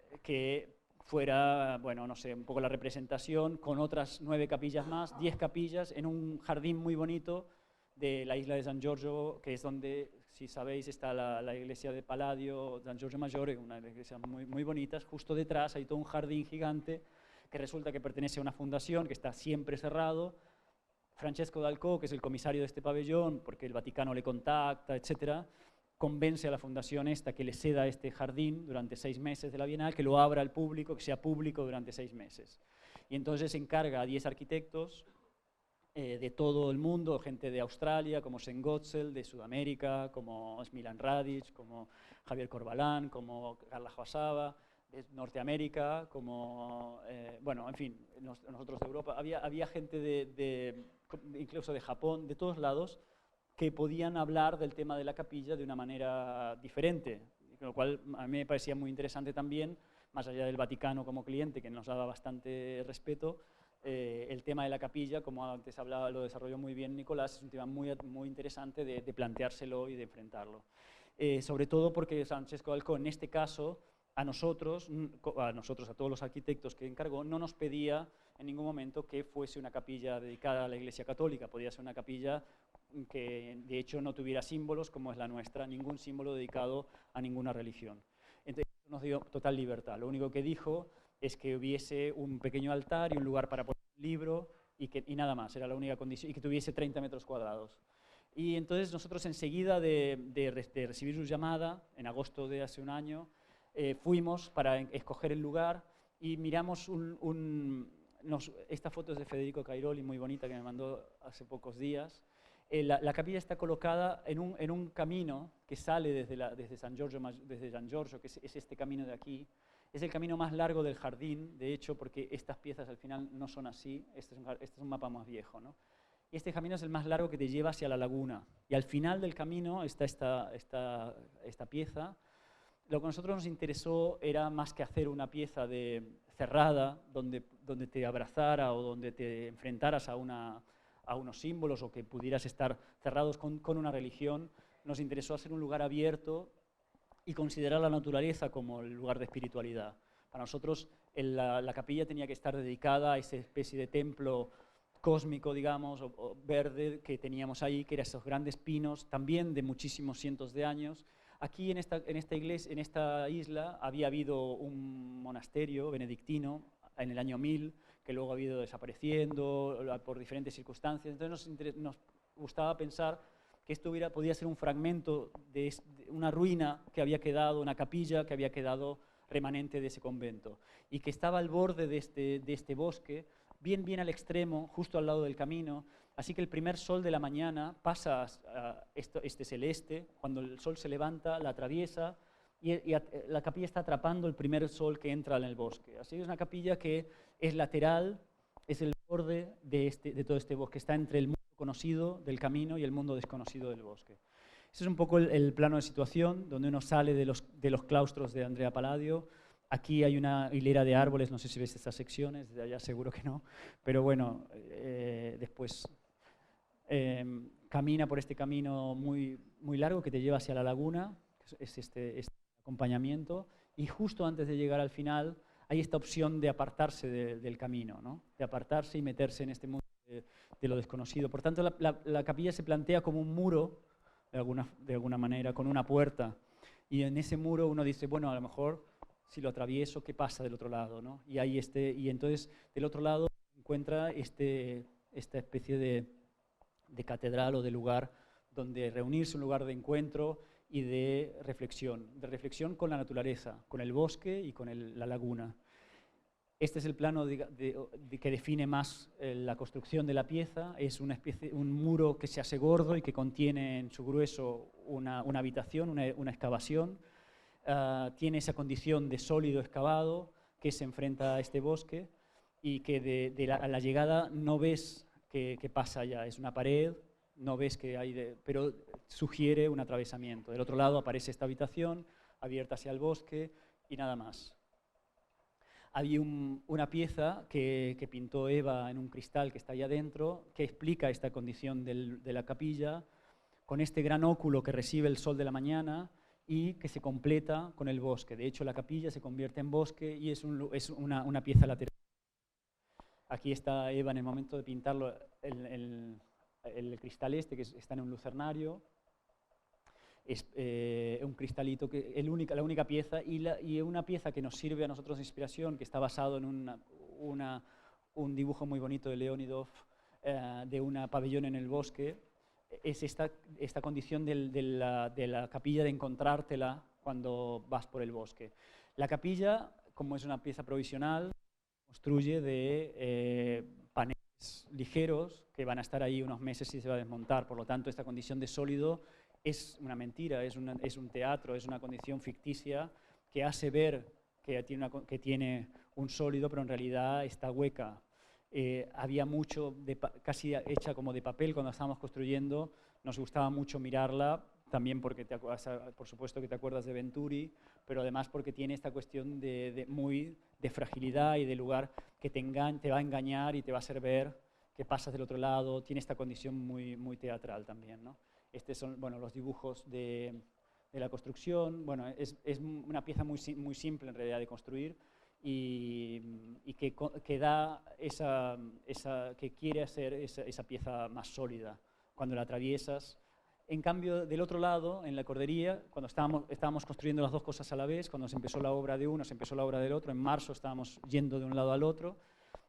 fuera, bueno, no sé, un poco la representación, con otras 9 capillas más, 10 capillas, en un jardín muy bonito de la isla de San Giorgio, que es donde, si sabéis, está la iglesia de Palladio, San Giorgio Maggiore, una iglesia muy, muy bonita. Justo detrás hay todo un jardín gigante que resulta que pertenece a una fundación que está siempre cerrado. Francesco Dalcò, que es el comisario de este pabellón, porque el Vaticano le contacta, etcétera, convence a la fundación esta que le ceda este jardín durante 6 meses de la Bienal, que lo abra al público, que sea público durante 6 meses. Y entonces encarga a 10 arquitectos de todo el mundo, gente de Australia, como Sen Gotzel, de Sudamérica, como Smilan Radic, como Javier Corbalán, como Carla Joasaba, de Norteamérica, como, bueno, en fin, nosotros de Europa. Había gente incluso de Japón, de todos lados, que podían hablar del tema de la capilla de una manera diferente, lo cual a mí me parecía muy interesante también, más allá del Vaticano como cliente, que nos daba bastante respeto. El tema de la capilla, como antes hablaba, lo desarrolló muy bien Nicolás, es un tema muy, muy interesante de planteárselo y de enfrentarlo. Sobre todo porque Francesco Dalcò, en este caso, a nosotros, a todos los arquitectos que encargó, no nos pedía en ningún momento que fuese una capilla dedicada a la Iglesia Católica. Podía ser una capilla que de hecho no tuviera símbolos como es la nuestra, ningún símbolo dedicado a ninguna religión. Entonces nos dio total libertad. Lo único que dijo es que hubiese un pequeño altar y un lugar para poner un libro y nada más, era la única condición, y que tuviese 30 metros cuadrados. Y entonces nosotros enseguida de recibir su llamada, en agosto de hace un año, fuimos para escoger el lugar y miramos esta foto es de Federico Cairoli, muy bonita, que me mandó hace pocos días. La capilla está colocada en un camino que sale desde San Giorgio, que es este camino de aquí. Es el camino más largo del jardín, de hecho, porque estas piezas al final no son así. Este es un mapa más viejo, ¿no? Y este camino es el más largo que te lleva hacia la laguna. Y al final del camino está esta pieza. Lo que a nosotros nos interesó era más que hacer una pieza cerrada, donde te abrazara o donde te enfrentaras a unos símbolos o que pudieras estar cerrados con una religión. Nos interesó hacer un lugar abierto y considerar la naturaleza como el lugar de espiritualidad. Para nosotros la capilla tenía que estar dedicada a esa especie de templo cósmico, digamos, o verde que teníamos ahí, que eran esos grandes pinos, también de muchísimos cientos de años. Aquí en esta isla había habido un monasterio benedictino en el año 1000, que luego ha ido desapareciendo por diferentes circunstancias. Entonces nos gustaba pensar que esto podía ser un fragmento de una ruina que había quedado, una capilla que había quedado remanente de ese convento, y que estaba al borde de este bosque, bien al extremo, justo al lado del camino. Así que el primer sol de la mañana pasa a este celeste, cuando el sol se levanta, la atraviesa, y la capilla está atrapando el primer sol que entra en el bosque. Así que es una capilla que es lateral, es el borde de todo este bosque, está entre el mundo conocido del camino y el mundo desconocido del bosque. Ese es un poco el plano de situación, donde uno sale de los claustros de Andrea Palladio. Aquí hay una hilera de árboles, no sé si ves estas secciones, de allá seguro que no, pero bueno, después camina por este camino muy, muy largo que te lleva hacia la laguna, es este acompañamiento, y justo antes de llegar al final hay esta opción de apartarse del camino, ¿no? De apartarse y meterse en este mundo de lo desconocido. Por tanto, la capilla se plantea como un muro, de alguna manera, con una puerta, y en ese muro uno dice, bueno, a lo mejor si lo atravieso, ¿qué pasa del otro lado, ¿no? Y entonces del otro lado encuentra este esta especie de catedral o de lugar donde reunirse, un lugar de encuentro y de reflexión con la naturaleza, con el bosque y con la laguna. Este es el plano que define más la construcción de la pieza. Es un muro que se hace gordo y que contiene en su grueso una habitación, una excavación. Tiene esa condición de sólido excavado que se enfrenta a este bosque y que a la llegada no ves que pasa allá. Es una pared, no ves que hay, pero sugiere un atravesamiento. Del otro lado aparece esta habitación abierta hacia el bosque y nada más. Había una pieza que pintó Eva en un cristal que está allá adentro, que explica esta condición de la capilla, con este gran óculo que recibe el sol de la mañana y que se completa con el bosque. De hecho, la capilla se convierte en bosque y es una pieza lateral. Aquí está Eva en el momento de pintarlo, el cristal este, que está en un lucernario. Es un cristalito, la única pieza, y una pieza que nos sirve a nosotros de inspiración, que está basado en un dibujo muy bonito de Leonidov, de una pabellón en el bosque, es esta condición de la capilla de encontrártela cuando vas por el bosque. La capilla, como es una pieza provisional, construye de paneles ligeros que van a estar ahí unos meses y se va a desmontar. Por lo tanto, esta condición de sólido es una mentira, es un teatro, es una condición ficticia que hace ver que tiene un sólido, pero en realidad está hueca. Había mucho, casi hecha como de papel cuando estábamos construyendo, nos gustaba mucho mirarla, también porque por supuesto que te acuerdas de Venturi, pero además porque tiene esta cuestión de fragilidad y de lugar que te va a engañar y te va a hacer ver que pasas del otro lado, tiene esta condición muy, muy teatral también, ¿no? Estos son los dibujos de la construcción. Bueno, es una pieza muy simple en realidad de construir y que da que quiere hacer esa pieza más sólida cuando la atraviesas. En cambio, del otro lado, en la cordería, cuando estábamos construyendo las dos cosas a la vez, cuando se empezó la obra de uno, se empezó la obra del otro, en marzo estábamos yendo de un lado al otro.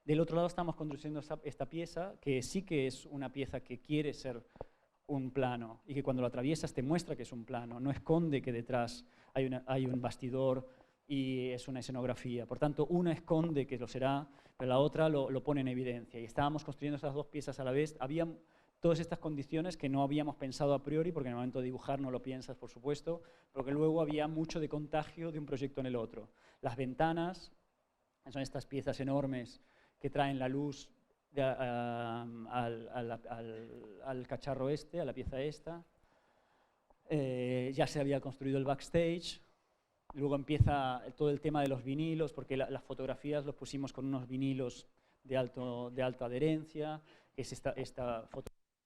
Del otro lado estamos construyendo esta pieza, que sí que es una pieza que quiere ser un plano y que cuando lo atraviesas te muestra que es un plano, no esconde que detrás hay un bastidor y es una escenografía. Por tanto, una esconde que lo será, pero la otra lo pone en evidencia. Y estábamos construyendo esas dos piezas a la vez. Había todas estas condiciones que no habíamos pensado a priori, porque en el momento de dibujar no lo piensas, por supuesto, pero que luego había mucho de contagio de un proyecto en el otro. Las ventanas son estas piezas enormes que traen la luz al cacharro este, a la pieza esta. Ya se había construido el backstage. Luego empieza todo el tema de los vinilos, porque las fotografías los pusimos con unos vinilos de alta adherencia.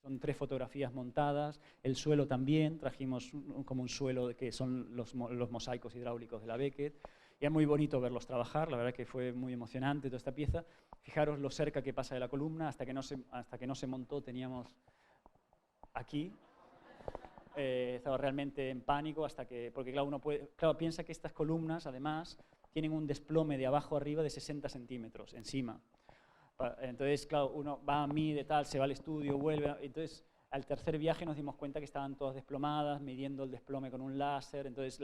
Son 3 fotografías montadas. El suelo también, trajimos como un suelo que son los mosaicos hidráulicos de la Beckett. Y es muy bonito verlos trabajar, la verdad que fue muy emocionante toda esta pieza. Fijaros lo cerca que pasa de la columna, hasta que no se montó teníamos aquí. Estaba realmente en pánico porque claro, piensa que estas columnas además tienen un desplome de abajo arriba de 60 centímetros encima. Entonces, claro, uno va a mide tal, se va al estudio, vuelve. Entonces, al tercer viaje nos dimos cuenta que estaban todas desplomadas, midiendo el desplome con un láser. Entonces,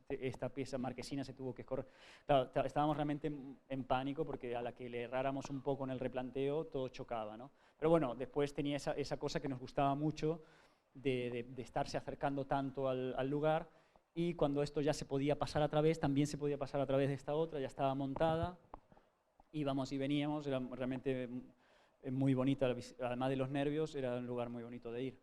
esta pieza marquesina se tuvo que escorrer. Claro, estábamos realmente en pánico porque a la que le erráramos un poco en el replanteo, todo chocaba, ¿no? Pero bueno, después tenía esa cosa que nos gustaba mucho de estarse acercando tanto al lugar. Y cuando esto ya se podía pasar a través, también se podía pasar a través de esta otra, ya estaba montada. Íbamos y veníamos, era realmente muy bonita, además de los nervios, era un lugar muy bonito de ir.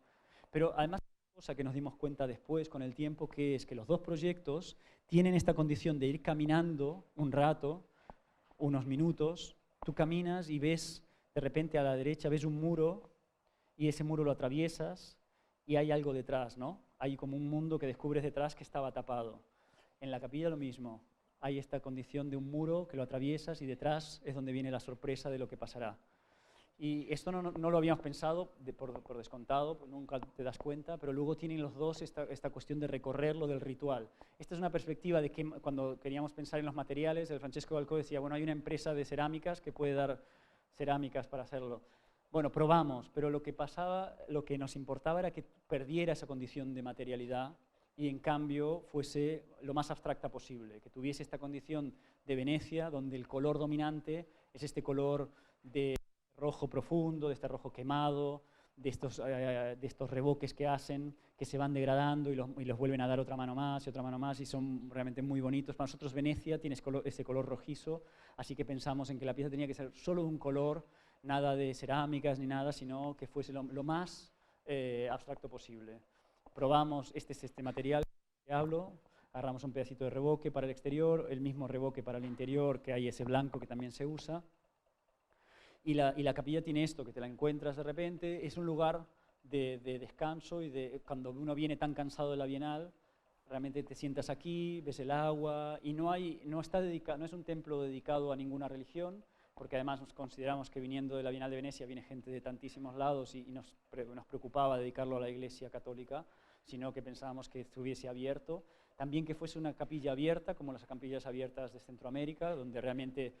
Pero además, una cosa que nos dimos cuenta después, con el tiempo, que es que los dos proyectos tienen esta condición de ir caminando un rato, unos minutos, tú caminas y ves, de repente a la derecha ves un muro y ese muro lo atraviesas y hay algo detrás, ¿no? Hay como un mundo que descubres detrás que estaba tapado. En la capilla lo mismo. Hay esta condición de un muro que lo atraviesas y detrás es donde viene la sorpresa de lo que pasará. Y esto no lo habíamos pensado por descontado, nunca te das cuenta, pero luego tienen los dos esta cuestión de recorrerlo del ritual. Esta es una perspectiva de que cuando queríamos pensar en los materiales, el Francesco Balcó decía, bueno, hay una empresa de cerámicas que puede dar cerámicas para hacerlo. Bueno, probamos, pero lo que pasaba, lo que nos importaba era que perdiera esa condición de materialidad y en cambio fuese lo más abstracta posible, que tuviese esta condición de Venecia, donde el color dominante es este color de rojo profundo, de este rojo quemado, de estos revoques que hacen, que se van degradando y los vuelven a dar otra mano más y otra mano más, y son realmente muy bonitos. Para nosotros Venecia tiene ese color rojizo, así que pensamos en que la pieza tenía que ser solo de un color, nada de cerámicas ni nada, sino que fuese lo más abstracto posible. Probamos, este es este material que hablo, agarramos un pedacito de revoque para el exterior, el mismo revoque para el interior, que hay ese blanco que también se usa. Y la capilla tiene esto, que te la encuentras de repente, es un lugar de descanso y cuando uno viene tan cansado de la Bienal, realmente te sientas aquí, ves el agua y no es un templo dedicado a ninguna religión, porque además nos consideramos que viniendo de la Bienal de Venecia viene gente de tantísimos lados y nos preocupaba dedicarlo a la Iglesia Católica, sino que pensábamos que estuviese abierto. También que fuese una capilla abierta, como las capillas abiertas de Centroamérica, donde realmente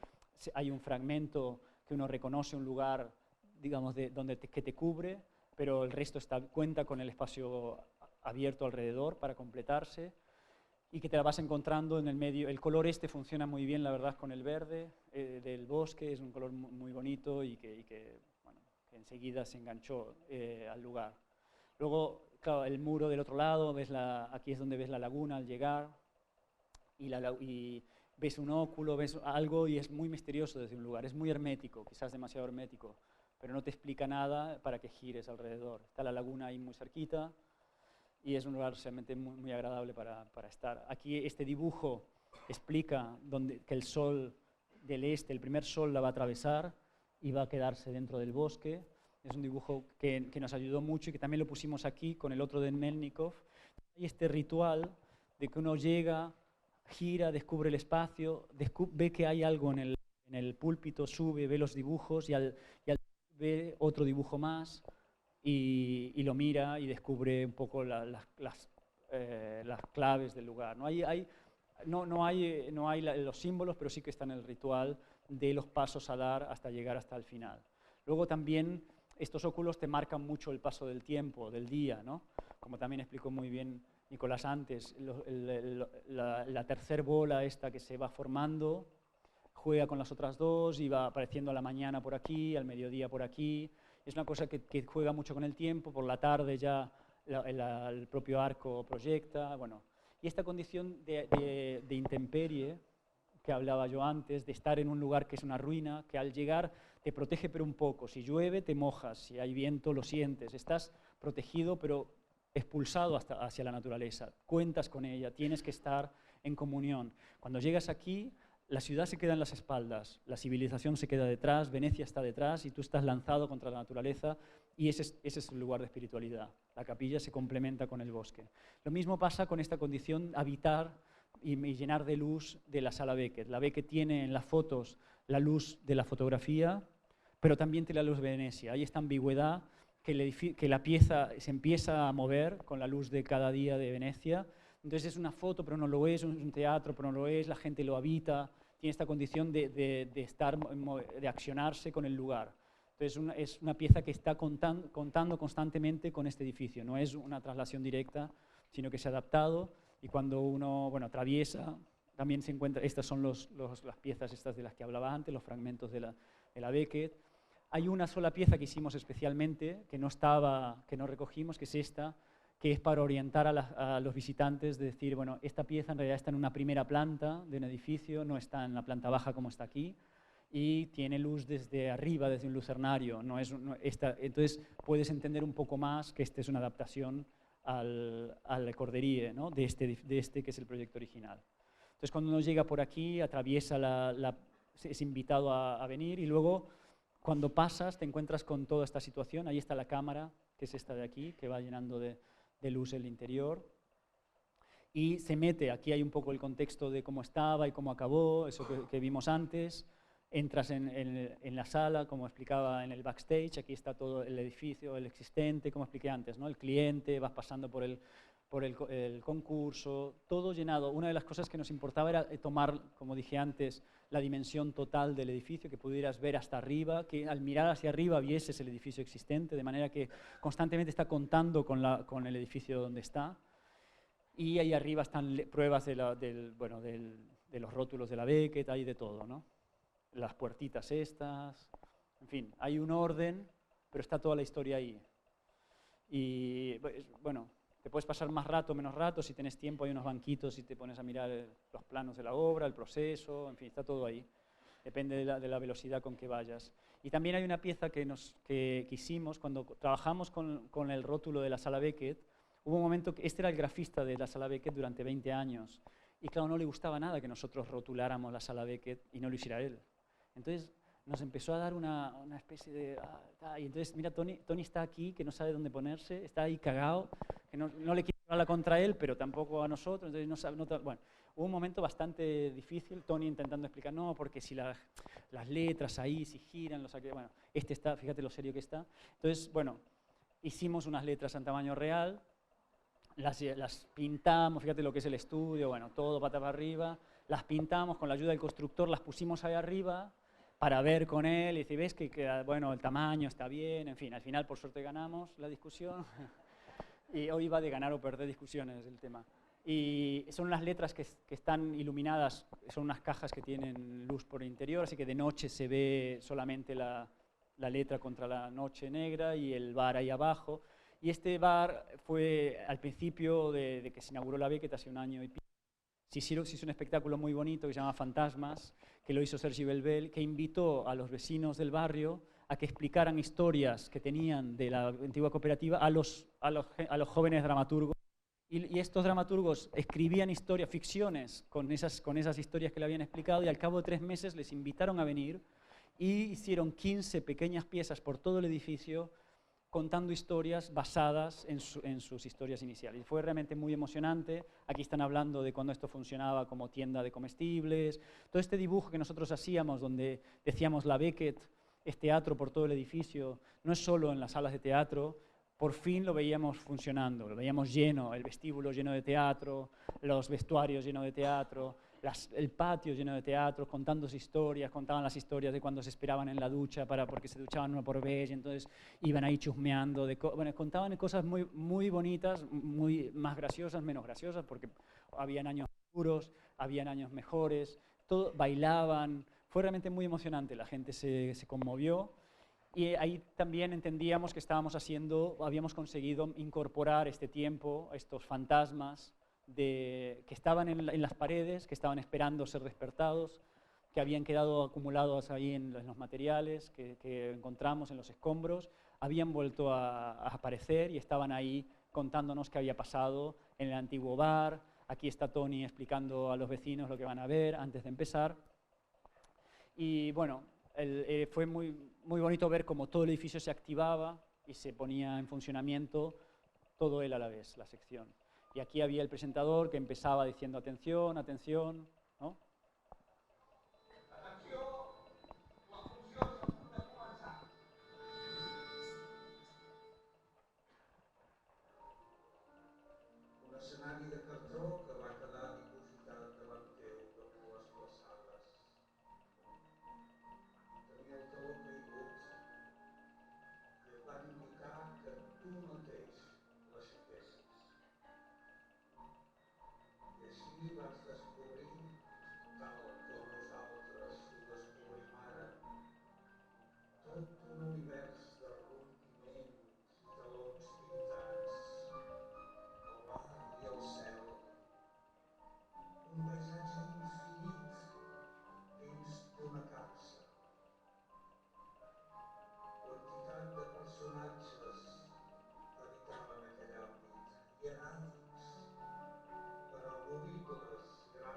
hay un fragmento que uno reconoce, un lugar, digamos, que te cubre, pero el resto cuenta con el espacio abierto alrededor para completarse, y que te la vas encontrando en el medio. El color este funciona muy bien, la verdad, con el verde del bosque, es un color muy bonito y que enseguida se enganchó al lugar. Luego, claro, el muro del otro lado, aquí es donde ves la laguna al llegar, y ves un óculo, ves algo, y es muy misterioso desde un lugar, es muy hermético, quizás demasiado hermético, pero no te explica nada para que gires alrededor. Está la laguna ahí muy cerquita, y es un lugar realmente muy agradable para estar. Aquí este dibujo explica que el sol del este, el primer sol la va a atravesar y va a quedarse dentro del bosque. Es un dibujo que nos ayudó mucho y que también lo pusimos aquí con el otro de Melnikov. Hay este ritual de que uno llega, gira, descubre el espacio, ve que hay algo en el púlpito, sube, ve los dibujos y al ve otro dibujo más, y lo mira y descubre un poco las claves del lugar. No hay los símbolos, pero sí que está en el ritual de los pasos a dar hasta llegar hasta el final. Luego también estos óculos te marcan mucho el paso del tiempo, del día, ¿no? Como también explicó muy bien Nicolás antes, la tercer bola esta que se va formando juega con las otras dos y va apareciendo a la mañana por aquí, al mediodía por aquí. Es una cosa que juega mucho con el tiempo, por la tarde ya el propio arco proyecta. Bueno, y esta condición de intemperie que hablaba yo antes, de estar en un lugar que es una ruina, que al llegar te protege pero un poco. Si llueve te mojas, si hay viento lo sientes. Estás protegido pero expulsado hacia la naturaleza. Cuentas con ella, tienes que estar en comunión. Cuando llegas aquí, la ciudad se queda en las espaldas, la civilización se queda detrás, Venecia está detrás y tú estás lanzado contra la naturaleza, y ese es el lugar de espiritualidad. La capilla se complementa con el bosque. Lo mismo pasa con esta condición, habitar y llenar de luz de la sala Beckett. La Beckett tiene en las fotos la luz de la fotografía, pero también tiene la luz de Venecia. Hay esta ambigüedad que la pieza se empieza a mover con la luz de cada día de Venecia. Entonces es una foto, pero no lo es un teatro, pero no lo es, la gente lo habita, tiene esta condición de accionarse con el lugar. Entonces es una pieza que está contando constantemente con este edificio, no es una traslación directa, sino que se ha adaptado, y cuando uno atraviesa, también se encuentra, estas son las piezas estas de las que hablaba antes, los fragmentos de la Beckett. Hay una sola pieza que hicimos especialmente, que no recogimos, que es esta, que es para orientar a los visitantes, de decir, bueno, esta pieza en realidad está en una primera planta de un edificio, no está en la planta baja como está aquí, y tiene luz desde arriba, desde un lucernario. Entonces puedes entender un poco más que esta es una adaptación al Corderie, ¿no? de este que es el proyecto original. Entonces cuando uno llega por aquí, atraviesa es invitado a venir, y luego cuando pasas te encuentras con toda esta situación. Ahí está la cámara, que es esta de aquí, que va llenando de luz el interior, y se mete, aquí hay un poco el contexto de cómo estaba y cómo acabó, eso que vimos antes. Entras en la sala, como explicaba en el backstage, aquí está todo el edificio, el existente, como expliqué antes, ¿no? El cliente, vas pasando por por el concurso, todo llenado. Una de las cosas que nos importaba era tomar, como dije antes, la dimensión total del edificio, que pudieras ver hasta arriba, que al mirar hacia arriba vieses el edificio existente, de manera que constantemente está contando con el edificio donde está. Y ahí arriba están pruebas de los rótulos de la Beckett, hay de todo, ¿no? Las puertitas estas, en fin, hay un orden, pero está toda la historia ahí. Y bueno, te puedes pasar más rato, menos rato, si tienes tiempo hay unos banquitos y te pones a mirar los planos de la obra, el proceso, en fin, está todo ahí. Depende de la velocidad con que vayas. Y también hay una pieza que hicimos cuando trabajamos con el rótulo de la Sala Beckett. Hubo un momento que este era el grafista de la Sala Beckett durante 20 años y claro, no le gustaba nada que nosotros rotuláramos la Sala Beckett y no lo hiciera él. Entonces nos empezó a dar una especie de... y entonces, mira, Tony está aquí, que no sabe dónde ponerse, está ahí cagado, que no le quiere hablar contra él, pero tampoco a nosotros, entonces no sabe... bueno, hubo un momento bastante difícil, Tony intentando explicar, no, porque si las letras ahí, si giran, bueno, este está, fíjate lo serio que está. Entonces, bueno, hicimos unas letras en tamaño real, las pintamos, fíjate lo que es el estudio, bueno, todo pata para arriba, las pintamos con la ayuda del constructor, las pusimos ahí arriba para ver con él y decir, ves que bueno, el tamaño está bien, en fin, al final por suerte ganamos la discusión y hoy va de ganar o perder discusiones el tema. Y son unas letras que están iluminadas, son unas cajas que tienen luz por el interior, así que de noche se ve solamente la letra contra la noche negra y el bar ahí abajo. Y este bar fue al principio de que se inauguró la Beckett, hace un año y pico. Se hizo un espectáculo muy bonito que se llama Fantasmas, que lo hizo Sergi Belbel, que invitó a los vecinos del barrio a que explicaran historias que tenían de la antigua cooperativa a los jóvenes dramaturgos. Y estos dramaturgos escribían historias, ficciones, con esas historias que le habían explicado, y al cabo de 3 meses les invitaron a venir y hicieron 15 pequeñas piezas por todo el edificio contando historias basadas en sus historias iniciales. Y fue realmente muy emocionante. Aquí están hablando de cuando esto funcionaba como tienda de comestibles. Todo este dibujo que nosotros hacíamos, donde decíamos la Beckett es teatro por todo el edificio, no es solo en las salas de teatro, por fin lo veíamos funcionando, lo veíamos lleno, el vestíbulo lleno de teatro, los vestuarios llenos de teatro, el patio lleno de teatro, contando historias, contaban las historias de cuando se esperaban en la ducha porque se duchaban uno por vez y entonces iban ahí chusmeando, bueno, contaban cosas muy, muy bonitas, muy más graciosas, menos graciosas, porque habían años duros, habían años mejores, bailaban, fue realmente muy emocionante, la gente se conmovió. Y ahí también entendíamos que habíamos conseguido incorporar este tiempo, estos fantasmas que estaban en las paredes, que estaban esperando ser despertados, que habían quedado acumulados ahí en los materiales que encontramos en los escombros, habían vuelto a aparecer y estaban ahí contándonos qué había pasado en el antiguo bar. Aquí está Tony explicando a los vecinos lo que van a ver antes de empezar. Y bueno, fue muy, muy bonito ver cómo todo el edificio se activaba y se ponía en funcionamiento, todo él a la vez, la sección. Y aquí había el presentador que empezaba diciendo atención, atención, ¿no? Un escenari de cartró que va quedar dipositat davant teu de cues plaçades. Tenia el taló caigut i et van indicar que tu mateix l'aixequessis. I així vaig descobrir, tal com nosaltres ho descobrim ara, tot un univers de rompiments i talons pintats, el mar i el cel, un paisatge infinit dins d'una capsa. Quantitat de personatges habitaven aquell àmbit, hieràtics, però movibles, grans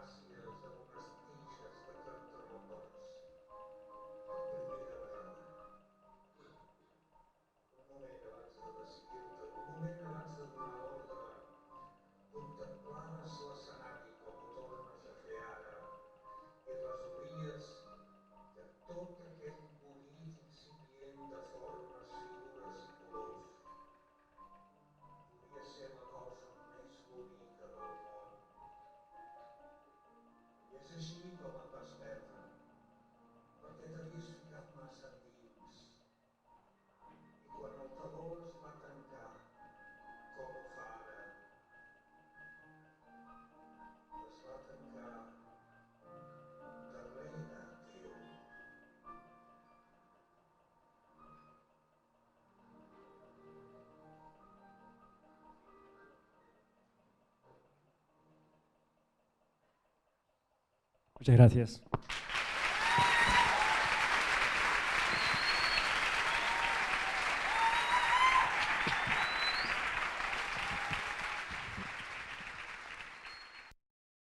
Muchas gracias.